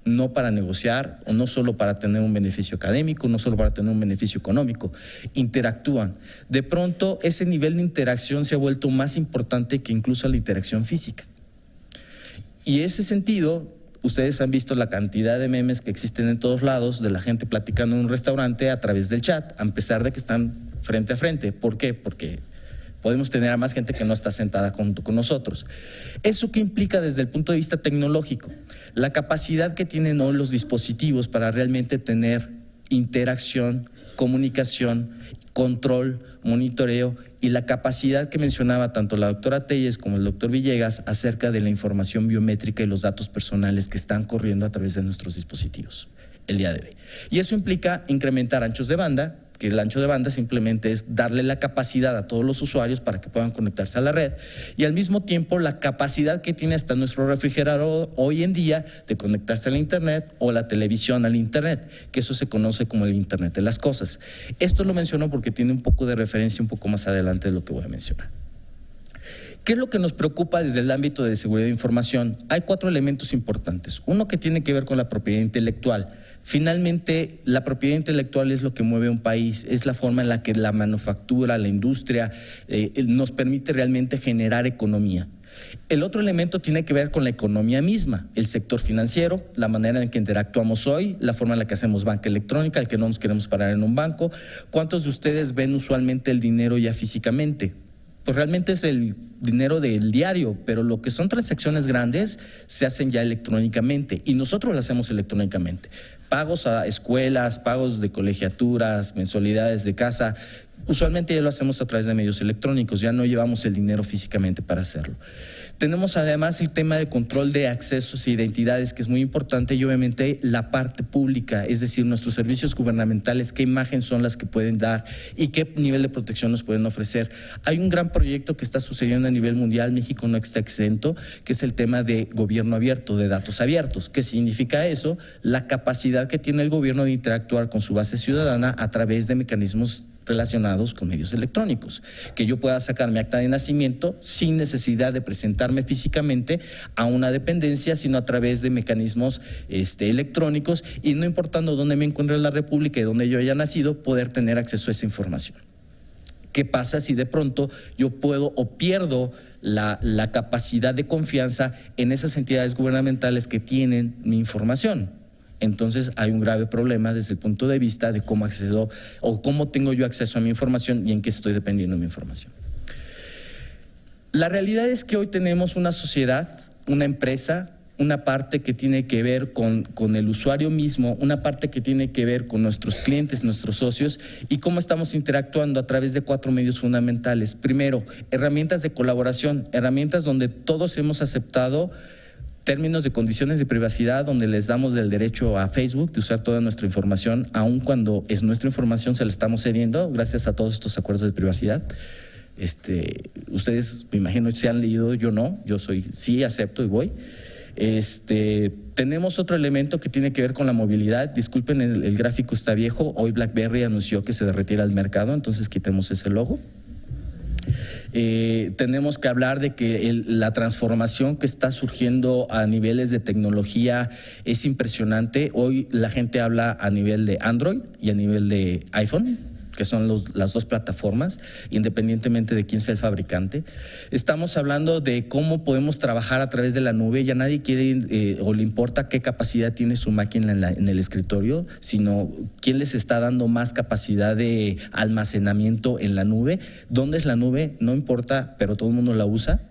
no para negociar o no solo para tener un beneficio académico, no solo para tener un beneficio económico, interactúan. De pronto ese nivel de interacción se ha vuelto más importante que incluso la interacción física. Y en ese sentido, ustedes han visto la cantidad de memes que existen en todos lados de la gente platicando en un restaurante a través del chat, a pesar de que están frente a frente. ¿Por qué? Porque podemos tener a más gente que no está sentada junto con nosotros. ¿Eso qué implica desde el punto de vista tecnológico? La capacidad que tienen hoy los dispositivos para realmente tener interacción, comunicación, control, monitoreo y la capacidad que mencionaba tanto la doctora Telles como el doctor Villegas acerca de la información biométrica y los datos personales que están corriendo a través de nuestros dispositivos el día de hoy. Y eso implica incrementar anchos de banda, que el ancho de banda simplemente es darle la capacidad a todos los usuarios para que puedan conectarse a la red y al mismo tiempo la capacidad que tiene hasta nuestro refrigerador hoy en día de conectarse a la Internet o la televisión al Internet, que eso se conoce como el Internet de las cosas. Esto lo menciono porque tiene un poco de referencia un poco más adelante de lo que voy a mencionar. ¿Qué es lo que nos preocupa desde el ámbito de seguridad de información? Hay 4 elementos importantes. Uno que tiene que ver con la propiedad intelectual. Finalmente, la propiedad intelectual es lo que mueve un país, es la forma en la que la manufactura, la industria nos permite realmente generar economía. El otro elemento tiene que ver con la economía misma, el sector financiero, la manera en que interactuamos hoy, la forma en la que hacemos banca electrónica, el que no nos queremos parar en un banco. ¿Cuántos de ustedes ven usualmente el dinero ya físicamente? Pues realmente es el dinero del diario, pero lo que son transacciones grandes se hacen ya electrónicamente y nosotros lo hacemos electrónicamente. Pagos a escuelas, pagos de colegiaturas, mensualidades de casa, usualmente ya lo hacemos a través de medios electrónicos, ya no llevamos el dinero físicamente para hacerlo. Tenemos además el tema de control de accesos e identidades, que es muy importante, y obviamente la parte pública, es decir, nuestros servicios gubernamentales, qué imagen son las que pueden dar y qué nivel de protección nos pueden ofrecer. Hay un gran proyecto que está sucediendo a nivel mundial, México no está exento, que es el tema de gobierno abierto, de datos abiertos. ¿Qué significa eso? La capacidad que tiene el gobierno de interactuar con su base ciudadana a través de mecanismos relacionados con medios electrónicos, que yo pueda sacar mi acta de nacimiento sin necesidad de presentarme físicamente a una dependencia, sino a través de mecanismos electrónicos, y no importando dónde me encuentre en la República y dónde yo haya nacido, poder tener acceso a esa información. ¿Qué pasa si de pronto yo puedo o pierdo la capacidad de confianza en esas entidades gubernamentales que tienen mi información? Entonces hay un grave problema desde el punto de vista de cómo accedo o cómo tengo yo acceso a mi información y en qué estoy dependiendo de mi información. La realidad es que hoy tenemos una sociedad, una empresa, una parte que tiene que ver con el usuario mismo, una parte que tiene que ver con nuestros clientes, nuestros socios, y cómo estamos interactuando a través de 4 medios fundamentales. Primero, herramientas de colaboración, herramientas donde todos hemos aceptado términos de condiciones de privacidad, donde les damos el derecho a Facebook de usar toda nuestra información, aun cuando es nuestra información, se la estamos cediendo gracias a todos estos acuerdos de privacidad. Ustedes, me imagino, se han leído, yo no, yo sí acepto y voy. Tenemos otro elemento que tiene que ver con la movilidad. Disculpen, el gráfico está viejo. Hoy BlackBerry anunció que se retira del mercado, entonces quitemos ese logo. Tenemos que hablar de que la transformación que está surgiendo a niveles de tecnología es impresionante. Hoy la gente habla a nivel de Android y a nivel de iPhone, que son las dos plataformas, independientemente de quién sea el fabricante. Estamos hablando de cómo podemos trabajar a través de la nube. Ya nadie quiere o le importa qué capacidad tiene su máquina en el escritorio, sino quién les está dando más capacidad de almacenamiento en la nube. ¿Dónde es la nube? No importa, pero todo el mundo la usa.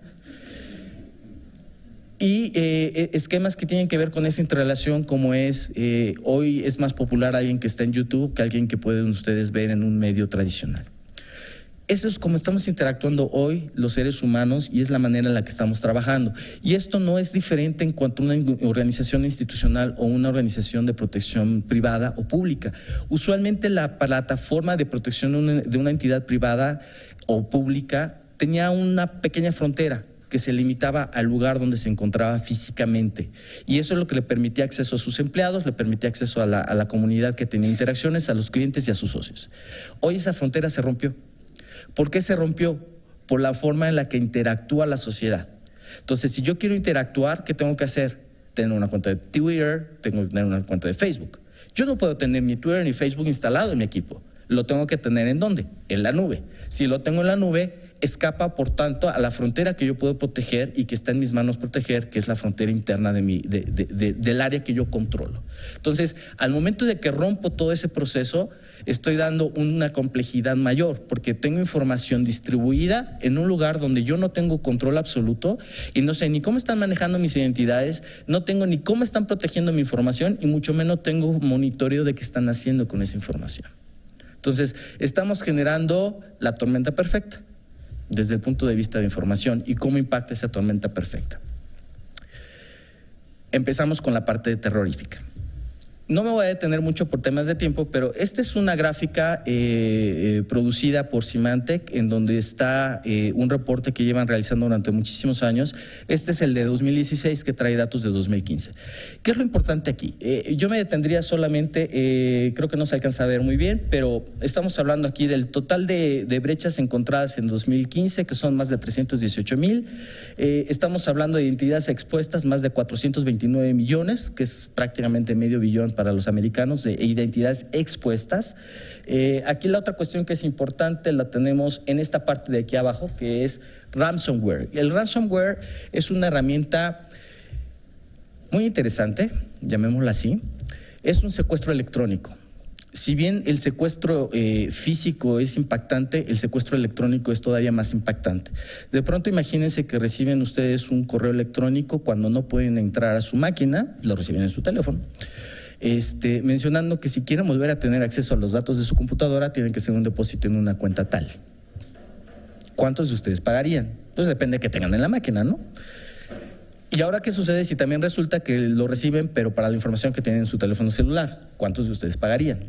Y esquemas que tienen que ver con esa interrelación, como hoy es más popular alguien que está en YouTube que alguien que pueden ustedes ver en un medio tradicional. Eso es como estamos interactuando hoy los seres humanos y es la manera en la que estamos trabajando. Y esto no es diferente en cuanto a una organización institucional o una organización de protección privada o pública. Usualmente la plataforma de protección de una entidad privada o pública tenía una pequeña frontera que se limitaba al lugar donde se encontraba físicamente. Y eso es lo que le permitía acceso a sus empleados, le permitía acceso a la comunidad que tenía interacciones, a los clientes y a sus socios. Hoy esa frontera se rompió. ¿Por qué se rompió? Por la forma en la que interactúa la sociedad. Entonces, si yo quiero interactuar, ¿qué tengo que hacer? Tener una cuenta de Twitter, tengo que tener una cuenta de Facebook. Yo no puedo tener ni Twitter ni Facebook instalado en mi equipo. Lo tengo que tener ¿en dónde? En la nube. Si lo tengo en la nube, escapa, por tanto, a la frontera que yo puedo proteger y que está en mis manos proteger, que es la frontera interna del área que yo controlo. Entonces, al momento de que rompo todo ese proceso, estoy dando una complejidad mayor, porque tengo información distribuida en un lugar donde yo no tengo control absoluto y no sé ni cómo están manejando mis identidades, no tengo ni cómo están protegiendo mi información y mucho menos tengo monitoreo de qué están haciendo con esa información. Entonces, estamos generando la tormenta perfecta desde el punto de vista de información y cómo impacta esa tormenta perfecta. Empezamos con la parte terrorífica. No me voy a detener mucho por temas de tiempo, pero esta es una gráfica producida por Symantec, en donde está un reporte que llevan realizando durante muchísimos años. Este es el de 2016, que trae datos de 2015. ¿Qué es lo importante aquí? Yo me detendría solamente, creo que no se alcanza a ver muy bien, pero estamos hablando aquí del total de brechas encontradas en 2015, que son más de 318,000. Estamos hablando de identidades expuestas, más de 429 millones, que es prácticamente medio billón para los americanos de identidades expuestas. Aquí la otra cuestión que es importante la tenemos en esta parte de aquí abajo, que es ransomware. El ransomware es una herramienta muy interesante, llamémosla así. Es un secuestro electrónico. Si bien el secuestro físico es impactante, el secuestro electrónico es todavía más impactante. De pronto imagínense que reciben ustedes un correo electrónico cuando no pueden entrar a su máquina, lo reciben en su teléfono, mencionando que si quieren volver a tener acceso a los datos de su computadora tienen que hacer un depósito en una cuenta tal. ¿Cuántos de ustedes pagarían? Pues depende de que tengan en la máquina, ¿no? ¿Y ahora qué sucede si también resulta que lo reciben, pero para la información que tienen en su teléfono celular? ¿Cuántos de ustedes pagarían?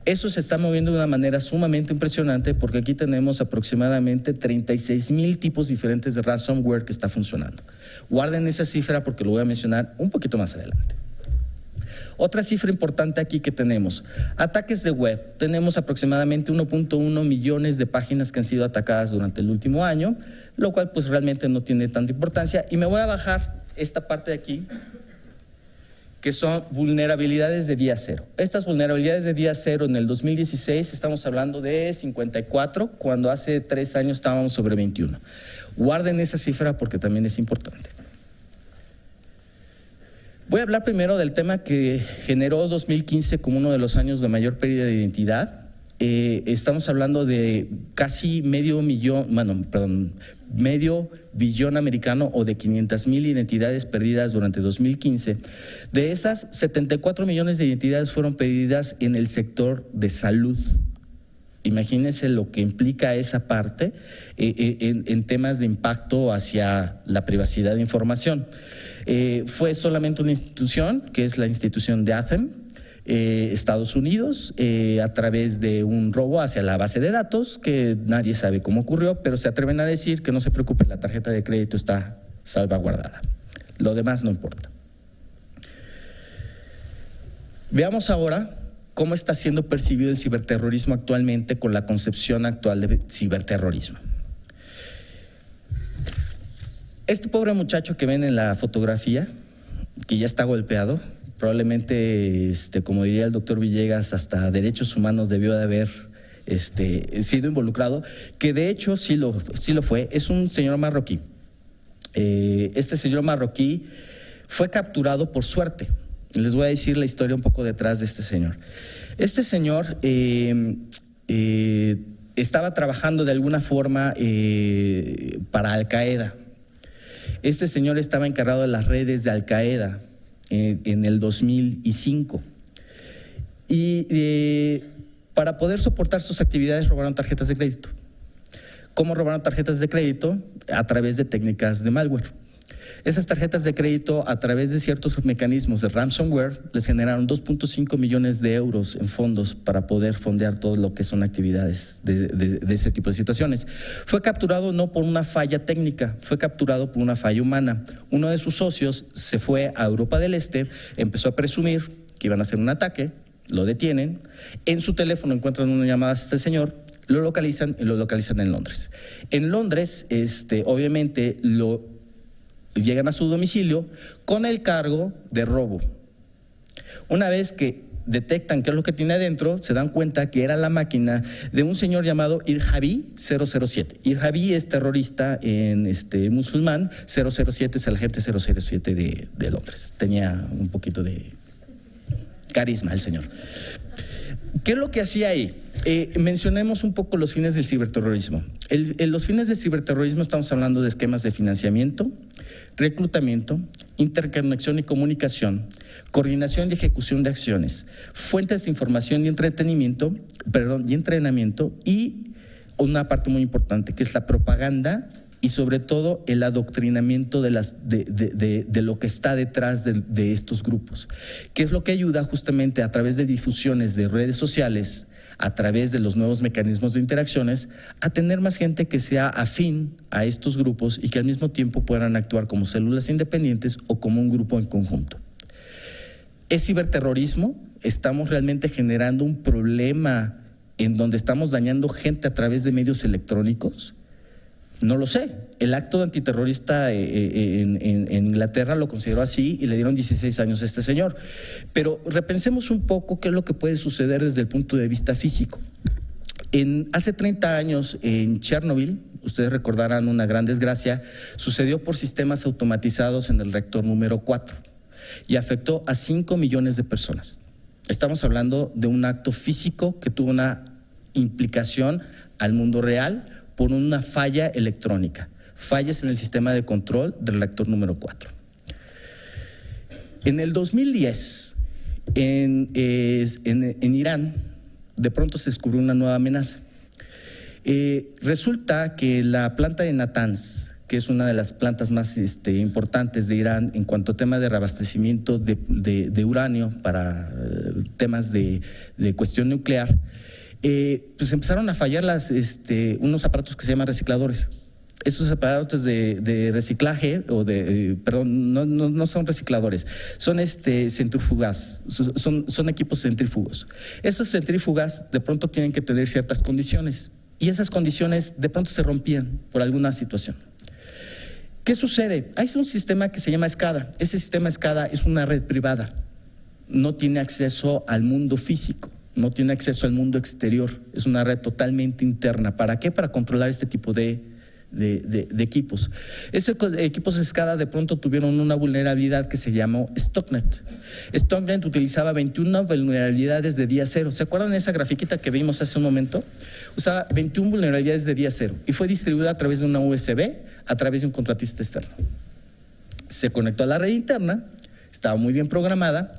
Eso se está moviendo de una manera sumamente impresionante porque aquí tenemos aproximadamente 36,000 tipos diferentes de ransomware que está funcionando. Guarden esa cifra porque lo voy a mencionar un poquito más adelante. Otra cifra importante aquí que tenemos, ataques de web. Tenemos aproximadamente 1.1 millones de páginas que han sido atacadas durante el último año, lo cual pues realmente no tiene tanta importancia. Y me voy a bajar esta parte de aquí, que son vulnerabilidades de día cero. Estas vulnerabilidades de día cero en el 2016 estamos hablando de 54, cuando hace 3 años estábamos sobre 21. Guarden esa cifra porque también es importante. Voy a hablar primero del tema que generó 2015 como uno de los años de mayor pérdida de identidad. Estamos hablando de casi medio billón americano o de 500,000 identidades perdidas durante 2015. De esas, 74 millones de identidades fueron perdidas en el sector de salud. Imagínense lo que implica esa parte en temas de impacto hacia la privacidad de información. Fue solamente una institución, que es la institución de Anthem, Estados Unidos, a través de un robo hacia la base de datos que nadie sabe cómo ocurrió, pero se atreven a decir que no se preocupe, la tarjeta de crédito está salvaguardada. Lo demás no importa. Veamos ahora cómo está siendo percibido el ciberterrorismo actualmente con la concepción actual de ciberterrorismo. Este pobre muchacho que ven en la fotografía, que ya está golpeado, probablemente, como diría el doctor Villegas, hasta derechos humanos debió de haber sido involucrado, que de hecho sí lo fue, es un señor marroquí. Este señor marroquí fue capturado por suerte. Les voy a decir la historia un poco detrás de este señor. Este señor estaba trabajando de alguna forma para Al Qaeda. Este señor estaba encargado de las redes de Al Qaeda en el 2005. Y para poder soportar sus actividades robaron tarjetas de crédito. ¿Cómo robaron tarjetas de crédito? A través de técnicas de malware. Esas tarjetas de crédito, a través de ciertos mecanismos de ransomware, les generaron 2.5 millones de euros en fondos para poder fondear todo lo que son actividades de ese tipo de situaciones. Fue capturado no por una falla técnica, fue capturado por una falla humana. Uno de sus socios se fue a Europa del Este, empezó a presumir que iban a hacer un ataque, lo detienen, en su teléfono encuentran una llamada a este señor, lo localizan y lo localizan en Londres. En Londres, obviamente, llegan a su domicilio con el cargo de robo. Una vez que detectan qué es lo que tiene adentro, se dan cuenta que era la máquina de un señor llamado Irjaví 007. Irjaví es terrorista musulmán, 007 es el agente 007 de Londres. Tenía un poquito de carisma el señor. ¿Qué es lo que hacía ahí? Mencionemos un poco los fines del ciberterrorismo. Los fines del ciberterrorismo estamos hablando de esquemas de financiamiento, reclutamiento, interconexión y comunicación, coordinación y ejecución de acciones, fuentes de información y entrenamiento y una parte muy importante que es la propaganda y sobre todo el adoctrinamiento de lo que está detrás de estos grupos, que es lo que ayuda justamente a través de difusiones de redes sociales, a través de los nuevos mecanismos de interacciones, a tener más gente que sea afín a estos grupos y que al mismo tiempo puedan actuar como células independientes o como un grupo en conjunto. ¿Es ciberterrorismo? ¿Estamos realmente generando un problema en donde estamos dañando gente a través de medios electrónicos? No lo sé. el acto antiterrorista en Inglaterra lo consideró así y le dieron 16 años a este señor. Pero repensemos un poco qué es lo que puede suceder desde el punto de vista físico. Hace 30 años en Chernobyl, ustedes recordarán una gran desgracia, sucedió por sistemas automatizados en el reactor número 4 y afectó a 5 millones de personas. Estamos hablando de un acto físico que tuvo una implicación al mundo real por una falla electrónica, fallas en el sistema de control del reactor número 4. En el 2010, en Irán, de pronto se descubrió una nueva amenaza. Resulta que la planta de Natanz, que es una de las plantas más importantes de Irán en cuanto a tema de reabastecimiento de uranio para temas de cuestión nuclear, pues empezaron a fallar unos aparatos que se llaman recicladores. Esos aparatos de reciclaje, no son recicladores, son centrífugas, son equipos centrífugos. Esos centrífugas de pronto tienen que tener ciertas condiciones y esas condiciones de pronto se rompían por alguna situación. ¿Qué sucede? Hay un sistema que se llama SCADA. Ese sistema SCADA es una red privada, no tiene acceso al mundo físico, no tiene acceso al mundo exterior, es una red totalmente interna. ¿Para qué? Para controlar este tipo de equipos. Esos equipos SCADA de pronto tuvieron una vulnerabilidad que se llamó Stuxnet. Stuxnet utilizaba 21 vulnerabilidades de día cero. ¿Se acuerdan de esa grafiquita que vimos hace un momento? Usaba 21 vulnerabilidades de día cero y fue distribuida a través de una USB, a través de un contratista externo. Se conectó a la red interna, estaba muy bien programada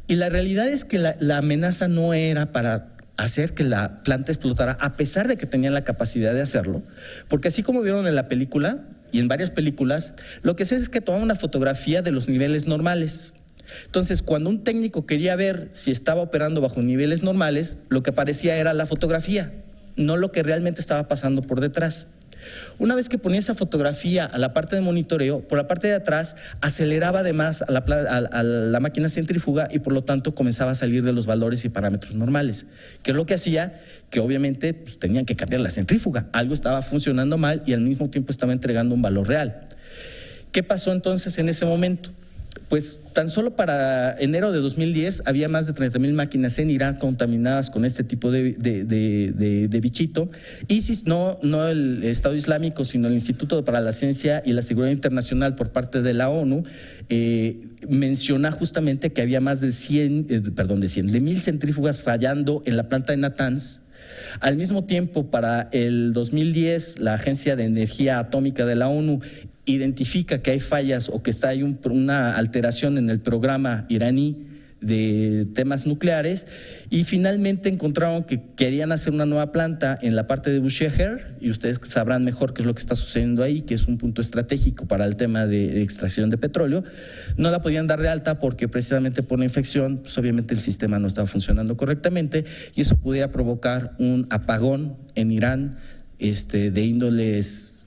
y la realidad es que la amenaza no era para hacer que la planta explotara, a pesar de que tenían la capacidad de hacerlo, porque así como vieron en la película y en varias películas, lo que se hace es que tomaban una fotografía de los niveles normales. Entonces, cuando un técnico quería ver si estaba operando bajo niveles normales, lo que aparecía era la fotografía, no lo que realmente estaba pasando por detrás. Una vez que ponía esa fotografía a la parte de monitoreo, por la parte de atrás aceleraba además a la máquina centrífuga y por lo tanto comenzaba a salir de los valores y parámetros normales, que es lo que hacía que obviamente pues, tenían que cambiar la centrífuga. Algo estaba funcionando mal y al mismo tiempo estaba entregando un valor real. ¿Qué pasó entonces en ese momento? Pues tan solo para enero de 2010 había más de 30,000 máquinas en Irán contaminadas con este tipo de bichito. ISIS, no el Estado Islámico, sino el Instituto para la Ciencia y la Seguridad Internacional por parte de la ONU, menciona justamente que había más de 1,000 centrífugas fallando en la planta de Natanz. Al mismo tiempo, para el 2010, la Agencia de Energía Atómica de la ONU identifica que hay fallas o que hay una alteración en el programa iraní de temas nucleares y finalmente encontraron que querían hacer una nueva planta en la parte de Bushehr y ustedes sabrán mejor qué es lo que está sucediendo ahí, que es un punto estratégico para el tema de extracción de petróleo. No la podían dar de alta porque precisamente por la infección, pues obviamente el sistema no estaba funcionando correctamente y eso pudiera provocar un apagón en Irán de índoles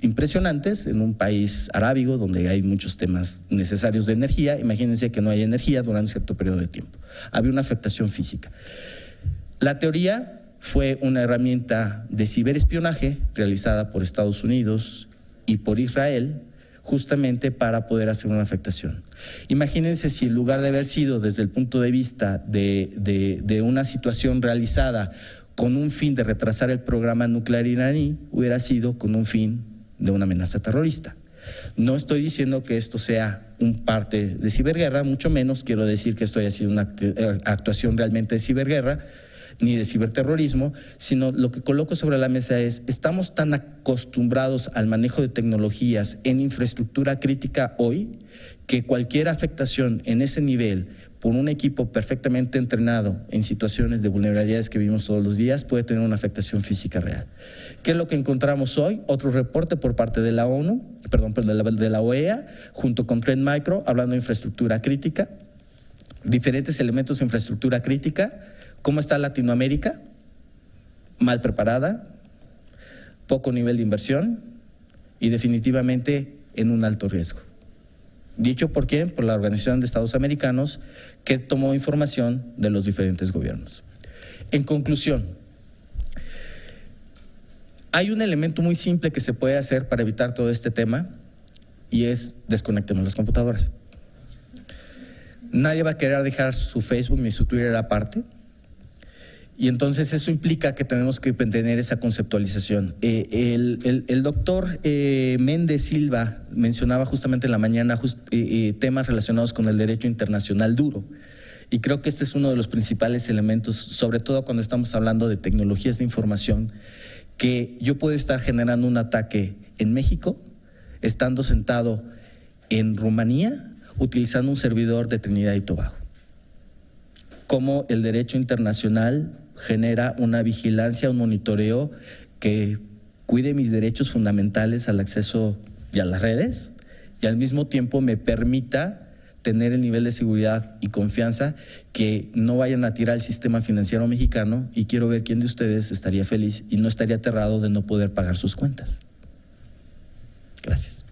impresionantes en un país arábigo donde hay muchos temas necesarios de energía. Imagínense que no hay energía durante un cierto periodo de tiempo. Había una afectación física. La teoría fue una herramienta de ciberespionaje realizada por Estados Unidos y por Israel justamente para poder hacer una afectación. Imagínense si en lugar de haber sido desde el punto de vista de una situación realizada con un fin de retrasar el programa nuclear iraní, hubiera sido con un fin de una amenaza terrorista. No estoy diciendo que esto sea un parte de ciberguerra, mucho menos quiero decir que esto haya sido una actuación realmente de ciberguerra ni de ciberterrorismo, sino lo que coloco sobre la mesa es, estamos tan acostumbrados al manejo de tecnologías en infraestructura crítica hoy que cualquier afectación en ese nivel por un equipo perfectamente entrenado en situaciones de vulnerabilidades que vivimos todos los días puede tener una afectación física real. ¿Qué es lo que encontramos hoy? Otro reporte por parte de la ONU, de la OEA, junto con Trend Micro, hablando de infraestructura crítica, diferentes elementos de infraestructura crítica. ¿Cómo está Latinoamérica? Mal preparada, poco nivel de inversión y definitivamente en un alto riesgo. ¿Dicho por quién? Por la Organización de Estados Americanos, que tomó información de los diferentes gobiernos. En conclusión, Hay un elemento muy simple que se puede hacer para evitar todo este tema y es desconectemos las computadoras. Nadie va a querer dejar su Facebook ni su Twitter aparte. Y entonces eso implica que tenemos que tener esa conceptualización. El doctor Méndez Silva mencionaba justamente en la mañana temas relacionados con el derecho internacional duro. Y creo que este es uno de los principales elementos, sobre todo cuando estamos hablando de tecnologías de información, que yo puedo estar generando un ataque en México, estando sentado en Rumanía, utilizando un servidor de Trinidad y Tobago. Cómo el derecho internacional genera una vigilancia, un monitoreo que cuide mis derechos fundamentales al acceso y a las redes y al mismo tiempo me permita tener el nivel de seguridad y confianza que no vayan a tirar el sistema financiero mexicano, y quiero ver quién de ustedes estaría feliz y no estaría aterrado de no poder pagar sus cuentas. Gracias.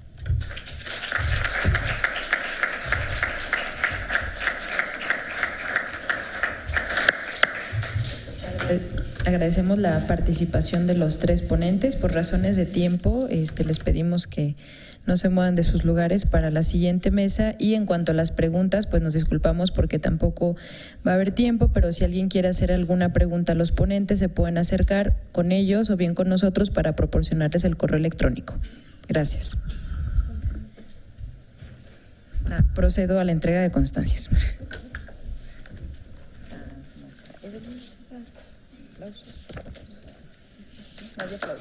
Agradecemos la participación de los tres ponentes. Por razones de tiempo, les pedimos que no se muevan de sus lugares para la siguiente mesa. Y en cuanto a las preguntas, pues nos disculpamos porque tampoco va a haber tiempo, pero si alguien quiere hacer alguna pregunta a los ponentes, se pueden acercar con ellos o bien con nosotros para proporcionarles el correo electrónico. Gracias. Procedo a la entrega de constancias. Nadie aplaude.